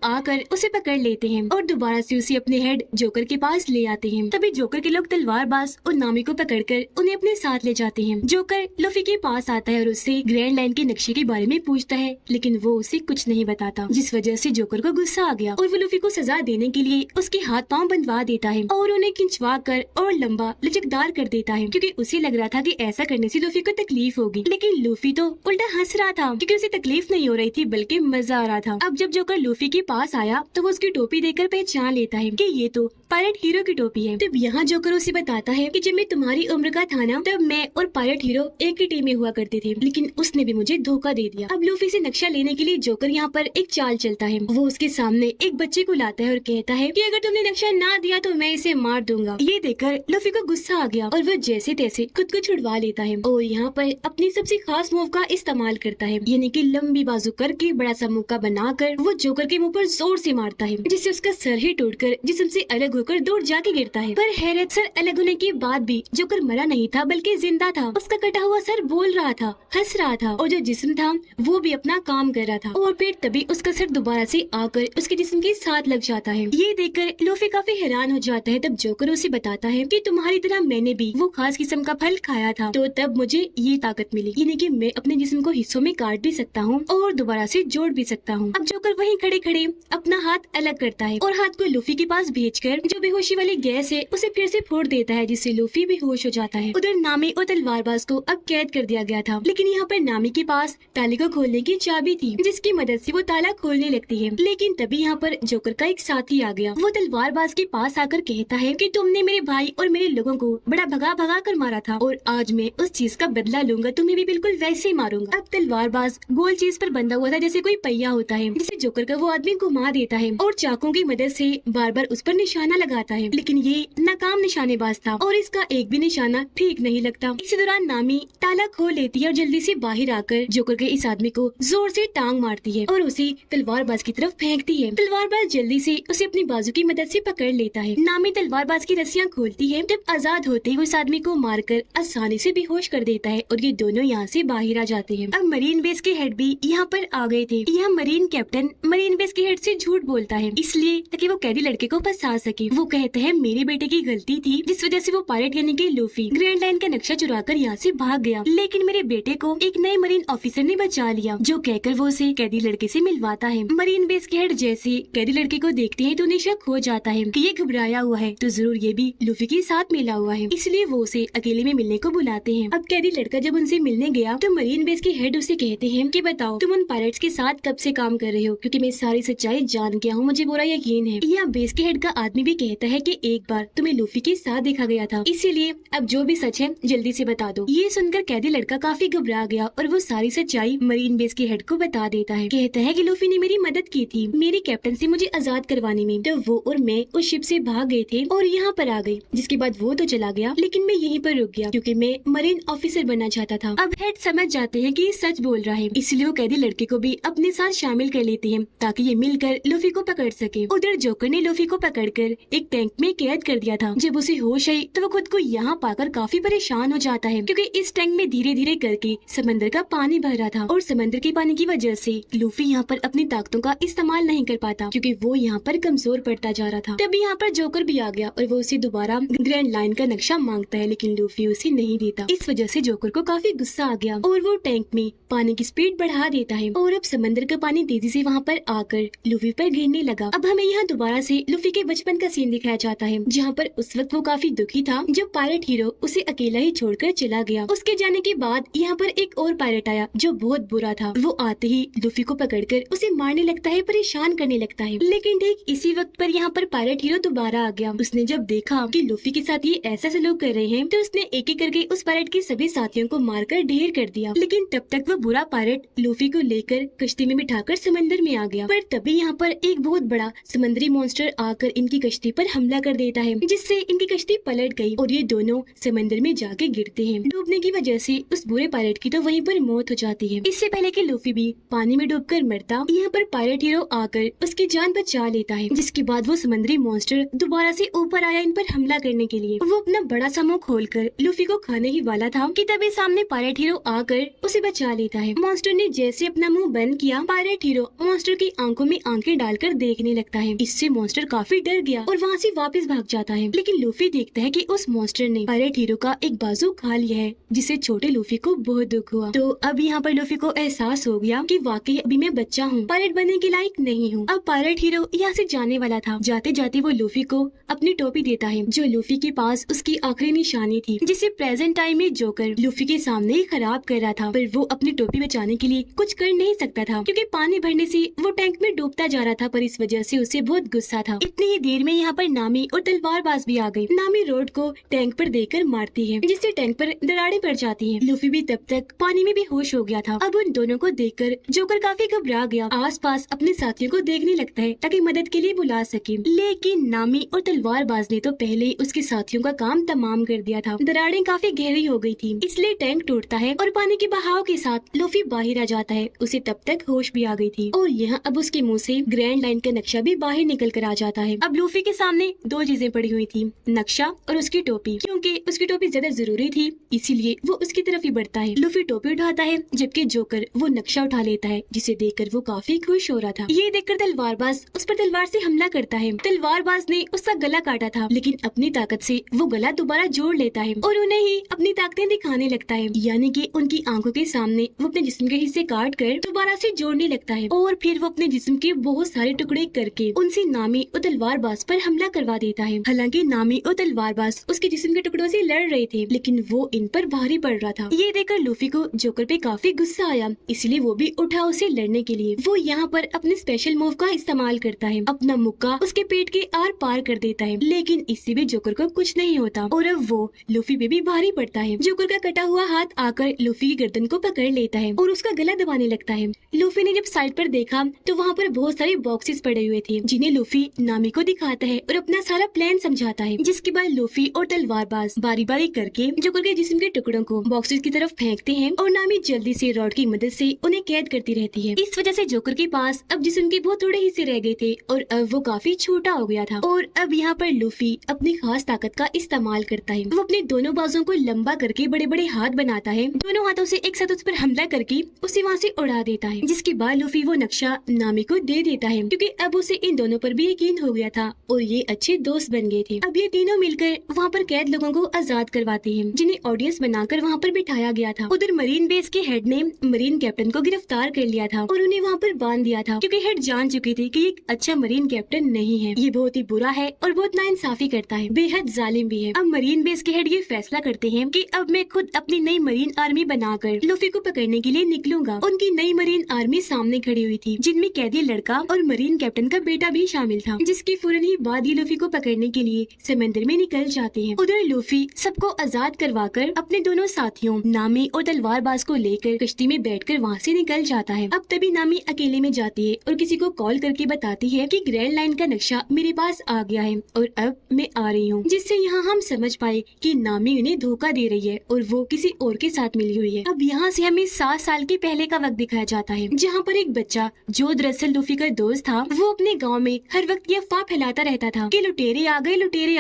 S1: आकर उसे पकड़ लेते हैं और दोबारा से उसे अपने हेड जोकर के पास ले आते हैं। तभी जोकर के लोग तलवारबाज और नामी को पकड़कर उन्हें अपने साथ ले जाते हैं। जोकर लूफी के पास आता है और उससे ग्रैंड लाइन के नक्शे के बारे में पूछता है, लेकिन वो उसे कुछ नहीं बताता, जिस वजह से जोकर को गुस्सा आ गया और वो लूफी को सजा देने के लिए उसके हाथ पाँव बंधवा देता है और उन्हें खिंचवा कर और लंबा लचकदार कर देता है, क्योंकि उसे लग रहा था कि ऐसा करने से लूफी को तकलीफ होगी। लेकिन लूफी तो उल्टा हंस रहा था, क्योंकि उसे तकलीफ नहीं हो रही थी बल्कि मजा आ रहा था। अब जब जोकर लूफी के पास आया तो वो उसकी टोपी देखकर पहचान लेता है कि ये तो पायरेट हीरो की टोपी है। तब यहाँ जोकर उसे बताता है कि जब मैं तुम्हारी उम्र का था ना तब मैं और पायरेट हीरो एक ही टीम में हुआ करते थे, लेकिन उसने भी मुझे धोखा दे दिया। अब लूफी से नक्शा लेने के लिए जोकर यहाँ पर एक चाल चलता है। वो उसके सामने एक बच्चे को लाता है और कहता है कि अगर तुमने नक्शा ना दिया तो मैं इसे मार दूंगा। ये देखकर लूफी को गुस्सा आ गया और वो जैसे तैसे खुद को छुड़वा लेता है और यहाँ पर अपनी सबसे खास मूव का इस्तेमाल करता है, यानी कि लंबी बाजू करके बड़ा सा मुक्का बनाकर वो जोकर के मुंह पर जोर से मारता है, जिससे उसका सर ही टूटकर जिस्म से अलग होकर दूर जाके गिरता है। पर हैरत, सर अलग होने के बाद भी जोकर मरा नहीं था बल्कि जिंदा था। उसका कटा हुआ सर बोल रहा था, हंस रहा था और जो जिस्म था वो भी अपना काम कर रहा था और फिर तभी उसका सर दोबारा से आकर उसके जिस्म के साथ लग जाता है। ये देखकर लूफी काफी हैरान हो जाता है। तब जोकर उसे बताता है कि तुम्हारी तरह मैंने भी वो खास किस्म का फल खाया था, तो तब मुझे ये ताकत मिली, यानी कि मैं अपने जिस्म को हिस्सों में काट भी सकता हूँ और दोबारा से जोड़ भी सकता हूँ। अब जोकर वहीं खड़े खड़े अपना हाथ अलग करता है और हाथ को लूफी के पास भेजकर जो बेहोशी वाली गैस है उसे फिर से फोड़ देता है, जिससे लूफी बेहोश हो जाता है। उधर नामी और तलवारबाज को अब कैद कर दिया गया था, लेकिन यहाँ पर नामी के पास ताले को खोलने की चाबी थी, जिसकी मदद से वो ताला खोलने लगती है। लेकिन तभी यहाँ पर जोकर का एक साथी आ गया। वो तलवारबाज के पास आकर कहता है कि तुमने मेरे भाई और मेरे लोगों को बड़ा भगा भगा कर मारा था और आज मैं उस चीज का बदला लूंगा, तुम्हें भी बिल्कुल वैसे ही मारूंगा। अब तलवारबाज गोल चीज पर बंधा हुआ था जैसे कोई पहिया होता है, जिसे जोकर का वो आदमी घुमा देता है और चाकू की मदद से बार बार उस पर निशाना लगाता है, लेकिन ये नाकाम निशानेबाज था और इसका एक भी निशाना ठीक नहीं लगता। इसी दौरान नामी ताला खोल लेती है और जल्दी से बाहर आकर जोकर के इस आदमी को जोर से टांग मारती है और उसे तलवारबाज की तरफ फेंकती है। तलवारबाज जल्दी से उसे अपनी बाजू की मदद से पकड़ लेता है। नामी तलवारबाज की रस्सियां खोलती है, जब आजाद होते ही उस आदमी को मारकर आसानी से बेहोश कर देता है और ये दोनों यहाँ से बाहर आ जाते हैं। अब मरीन बेस के हेड भी यहाँ पर आ गए थे। यह मरीन कैप्टन मरीन बेस के हेड से झूठ बोलता है, इसलिए ताकि वो कैदी लड़के को फंसा सके। वो कहते हैं मेरे बेटे की गलती थी, जिस वजह से वो पायरेट यानी कि लूफी ग्रैंड लाइन का नक्शा चुराकर यहाँ से भाग गया, लेकिन मेरे बेटे को एक नए मरीन ऑफिसर ने बचा लिया, जो कहकर वो उसे कैदी लड़के से मिलवाता है। मरीन बेस के हेड जैसे कैदी लड़के को देखते हैं तो उन्हें शक हो जाता है कि ये घबराया हुआ है, तो जरूर ये भी लूफी के साथ मिला हुआ है, इसलिए वो उसे अकेले में मिलने को बुलाते हैं। अब कैदी लड़का जब उनसे मिलने गया तो मरीन बेस के हेड उसे कहते हैं कि बताओ तुम उन पायरेट्स के साथ कब से काम कर रहे हो, क्योंकि मैं सारी सच्चाई जान गया हूँ, मुझे पूरा यकीन है। यहाँ बेस के हेड का आदमी भी भी कहता है कि एक बार तुम्हें लूफी के साथ देखा गया था, इसीलिए अब जो भी सच है जल्दी से बता दो। ये सुनकर कैदी लड़का काफी घबरा गया और वो सारी सच्चाई मरीन बेस के हेड को बता देता है। कहता है कि लूफी ने मेरी मदद की थी मेरी कैप्टन से मुझे आजाद करवाने में, तो वो और मैं उस शिप से भाग गए थे और यहाँ पर आ गए। जिसके बाद वो तो चला गया लेकिन मैं यहीं पर रुक गया क्योंकि मैं मरीन ऑफिसर बनना चाहता था। अब हेड समझ जाते हैं कि ये सच बोल रहा है, इसलिए वो कैदी लड़के को भी अपने साथ शामिल कर लेते हैं ताकि ये मिलकर लूफी को पकड़ सके। उधर जोकर ने लूफी को पकड़कर एक टैंक में कैद कर दिया था। जब उसे होश आई तो वो खुद को यहाँ पाकर काफी परेशान हो जाता है क्योंकि इस टैंक में धीरे धीरे करके समंदर का पानी भर रहा था और समंदर के पानी की वजह से लूफी यहाँ पर अपनी ताकतों का इस्तेमाल नहीं कर पाता क्योंकि वो यहाँ पर कमजोर पड़ता जा रहा था। तभी यहाँ पर जोकर भी आ गया और वो उसे दोबारा ग्रैंड लाइन का नक्शा मांगता है लेकिन लूफी उसे नहीं देता। इस वजह से जोकर को काफी गुस्सा आ गया और वो टैंक में पानी की स्पीड बढ़ा देता है और अब समंदर का पानी तेजी से वहाँ पर आकर लूफी पर गिरने लगा। अब हमें यहाँ दोबारा से लूफी के बचपन का सीन दिखाया जाता है जहाँ पर उस वक्त वो काफी दुखी था जब पायलट हीरो उसे अकेला ही छोड़कर चला गया। उसके जाने के बाद यहाँ पर एक और पायलट आया जो बहुत बुरा था। वो आते ही लूफी को पकड़कर उसे मारने लगता है, परेशान करने लगता है। लेकिन ठीक इसी वक्त पर यहाँ पर पायलट हीरो दोबारा आ गया। उसने जब देखा कि लूफी के साथ ये ऐसा सलूक कर रहे हैं तो उसने एक एक करके उस पायलट के सभी साथियों को मारकर ढेर कर दिया। लेकिन तब तक वो बुरा पायलट लूफी को लेकर कश्ती में बिठाकर समंदर में आ गया। पर तभी यहाँ पर एक बहुत बड़ा समुद्री मॉन्स्टर आकर इनकी कश्ती पर हमला कर देता है जिससे इनकी कश्ती पलट गई और ये दोनों समंदर में जाके गिरते हैं। डूबने की वजह से उस बुरे पायलट की तो वहीं पर मौत हो जाती है। इससे पहले कि लूफी भी पानी में डूबकर मरता, यहाँ पर पायलट हीरो आकर उसकी जान बचा लेता है। जिसके बाद वो समुद्री मॉन्स्टर दोबारा से ऊपर आया इन पर हमला करने के लिए। वो अपना बड़ा सा मुंह खोलकर लूफी को खाने ही वाला था कि तभी सामने पायलट हीरो आकर उसे बचा लेता है। मॉन्स्टर ने जैसे अपना मुंह बंद किया, पायलट हीरो मॉन्स्टर की आंखों में आंखें डालकर देखने लगता है। इससे मॉन्स्टर काफी डर गया और वहाँ से वापस भाग जाता है। लेकिन लूफी देखता है कि उस मॉन्स्टर ने पायलट हीरो का एक बाजू खा लिया है जिससे छोटे लूफी को बहुत दुख हुआ। तो अब यहाँ पर लूफी को एहसास हो गया कि वाकई अभी मैं बच्चा हूँ, पायलट बनने के लायक नहीं हूँ। अब पायलट हीरो यहाँ से जाने वाला था। जाते जाते वो लूफी को अपनी टोपी देता है जो लूफी के पास उसकी आखिरी निशानी थी जिसे प्रेजेंट टाइम में जोकर लूफी के सामने ही खराब कर रहा था। पर वो अपनी टोपी बचाने के लिए कुछ कर नहीं सकता था क्योंकि पानी भरने से वो टैंक में डूबता जा रहा था। पर इस वजह से उसे बहुत गुस्सा था। इतनी ही देर में यहाँ पर नामी और तलवारबाज भी आ गई। नामी रोड को टैंक पर देकर मारती है जिससे टैंक पर दरारें पड़ जाती हैं। लूफी भी तब तक पानी में बेहोश हो गया था। अब उन दोनों को देखकर जोकर काफी घबरा गया। आसपास अपने साथियों को देखने लगता है ताकि मदद के लिए बुला सके। लेकिन नामी और तलवारबाज ने तो पहले ही उसके साथियों का काम तमाम कर दिया था। दरारें काफी गहरी हो गई थी इसलिए टैंक टूटता है और पानी के बहाव के साथ लूफी बाहर आ जाता है। उसे तब तक होश भी आ गई थी और यहाँ अब उसके मुंह से ग्रैंड लाइन का नक्शा भी बाहर निकल कर आ जाता है। अब लूफी के सामने दो चीजें पड़ी हुई थी, नक्शा और उसकी टोपी। क्योंकि उसकी टोपी ज्यादा जरूरी थी इसीलिए वो उसकी तरफ ही बढ़ता है। लूफी टोपी उठाता है जबकि जोकर वो नक्शा उठा लेता है जिसे देखकर वो काफी खुश हो रहा था। ये देखकर तलवारबाज उस पर तलवार से हमला करता है। तलवारबाज ने उसका गला काटा था लेकिन अपनी ताकत से वो गला दोबारा जोड़ लेता है और उन्हें ही अपनी ताकतें दिखाने लगता है। यानी कि उनकी आंखों के सामने वो अपने जिस्म के हिस्से काट कर दोबारा से जोड़ने लगता है और फिर वो अपने जिस्म के बहुत सारे टुकड़े करके उनसे नामी और तलवारबाज पर हमला करवा देता है। हालांकि नामी और तलवारबाज उसके जिस्म के टुकड़ों से लड़ रहे थे लेकिन वो इन पर भारी पड़ रहा था। ये देखकर लूफी को जोकर पे काफी गुस्सा आया इसलिए वो भी उठा उसे लड़ने के लिए। वो यहाँ पर अपने स्पेशल मूव का इस्तेमाल करता है, अपना मुक्का उसके पेट के आर पार कर देता है। लेकिन इससे भी जोकर को कुछ नहीं होता और अब वो लूफी पे भी भारी पड़ता है। जोकर का कटा हुआ हाथ आकर लूफी की गर्दन को पकड़ लेता है और उसका गला दबाने लगता है। लूफी ने जब साइड पर देखा तो वहाँ पर बहुत सारे बॉक्सेस पड़े हुए थे जिन्हें लूफी नामी को दिखाता है और अपना सारा प्लान समझाता है। जिसके बाद लूफी और तलवारबाज बारी बारी करके जोकर के जिस्म के टुकड़ों को बॉक्सेस की तरफ फेंकते हैं और नामी जल्दी से रॉड की मदद से उन्हें कैद करती रहती है। इस वजह से जोकर के पास अब जिस्म के बहुत थोड़े हिस्से रह गए थे और अब वो काफी छोटा हो गया था। और अब यहाँ पर लूफी अपनी खास ताकत का इस्तेमाल करता है। वो अपने दोनों बाजों को लंबा करके बड़े बड़े हाथ बनाता है, दोनों हाथों से एक साथ उस पर हमला करके उसे वहाँ से उड़ा देता है। जिसके बाद लूफी वो नक्शा नामी को दे देता है क्योंकि अब उसे इन दोनों पर भी यकीन हो गया था और ये अच्छे दोस्त बन गए थे। अब ये तीनों मिलकर वहाँ पर कैद लोगों को आजाद करवाते हैं जिन्हें ऑडियंस बनाकर वहाँ पर बिठाया गया था। उधर मरीन बेस के हेड ने मरीन कैप्टन को गिरफ्तार कर लिया था और उन्हें वहाँ पर बांध दिया था क्योंकि हेड जान चुके थे कि एक अच्छा मरीन कैप्टन नहीं है, ये बहुत ही बुरा है और बहुत नाइंसाफी करता है, बेहद जालिम भी है। अब मरीन बेस के हेड ये फैसला करते हैं कि अब मैं खुद अपनी नई मरीन आर्मी बनाकर लूफी को पकड़ने के लिए निकलूंगा। उनकी नई मरीन आर्मी सामने खड़ी हुई थी जिनमें कैदी लड़का और मरीन कैप्टन का बेटा भी शामिल था जिसकी फौरन ही बाद ये लूफी को पकड़ने के लिए समंदर में निकल जाते हैं। उधर लूफी सबको आजाद करवाकर अपने दोनों साथियों नामी और तलवारबाज को लेकर कश्ती में बैठकर वहाँ से निकल जाता है। अब तभी नामी अकेले में जाती है और किसी को कॉल करके बताती है कि ग्रैंड लाइन का नक्शा मेरे पास आ गया है और अब मैं आ रही हूँ, जिससे यहाँ हम समझ पाए कि नामी उन्हें धोखा दे रही है और वो किसी और के साथ मिली हुई है। अब यहाँ से हमें 7 साल के पहले का वक्त दिखाया जाता है, जहाँ पर एक बच्चा जो दरअसल लूफी का दोस्त था, वो अपने गाँव में हर वक्त ये अफवाह फैलाता रहता था कि लुटेरे आ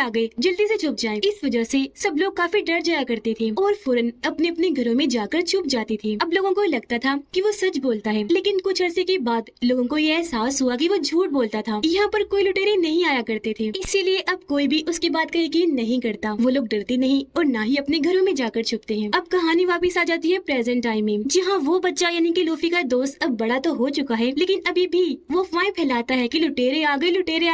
S1: गए, जल्दी से छुप जाएं। इस वजह से सब लोग काफी डर जाया करते थे और फौरन अपने अपने घरों में जाकर छुप जाते थे। अब लोगों को लगता था कि वो सच बोलता है, लेकिन कुछ अरसे के बाद लोगों को यह एहसास हुआ कि वो झूठ बोलता था। यहाँ पर कोई लुटेरे नहीं आया करते थे, इसीलिए अब कोई भी उसकी बात का यकीन नहीं करता। वो लोग डरते नहीं और ना ही अपने घरों में जाकर छुपते हैं। अब कहानी वापस आ जाती है प्रेजेंट टाइम में, जहाँ वो बच्चा यानी कि लूफी का दोस्त अब बड़ा तो हो चुका है, लेकिन अभी भी वो अफवाहें फैलाता है कि लुटेरे आ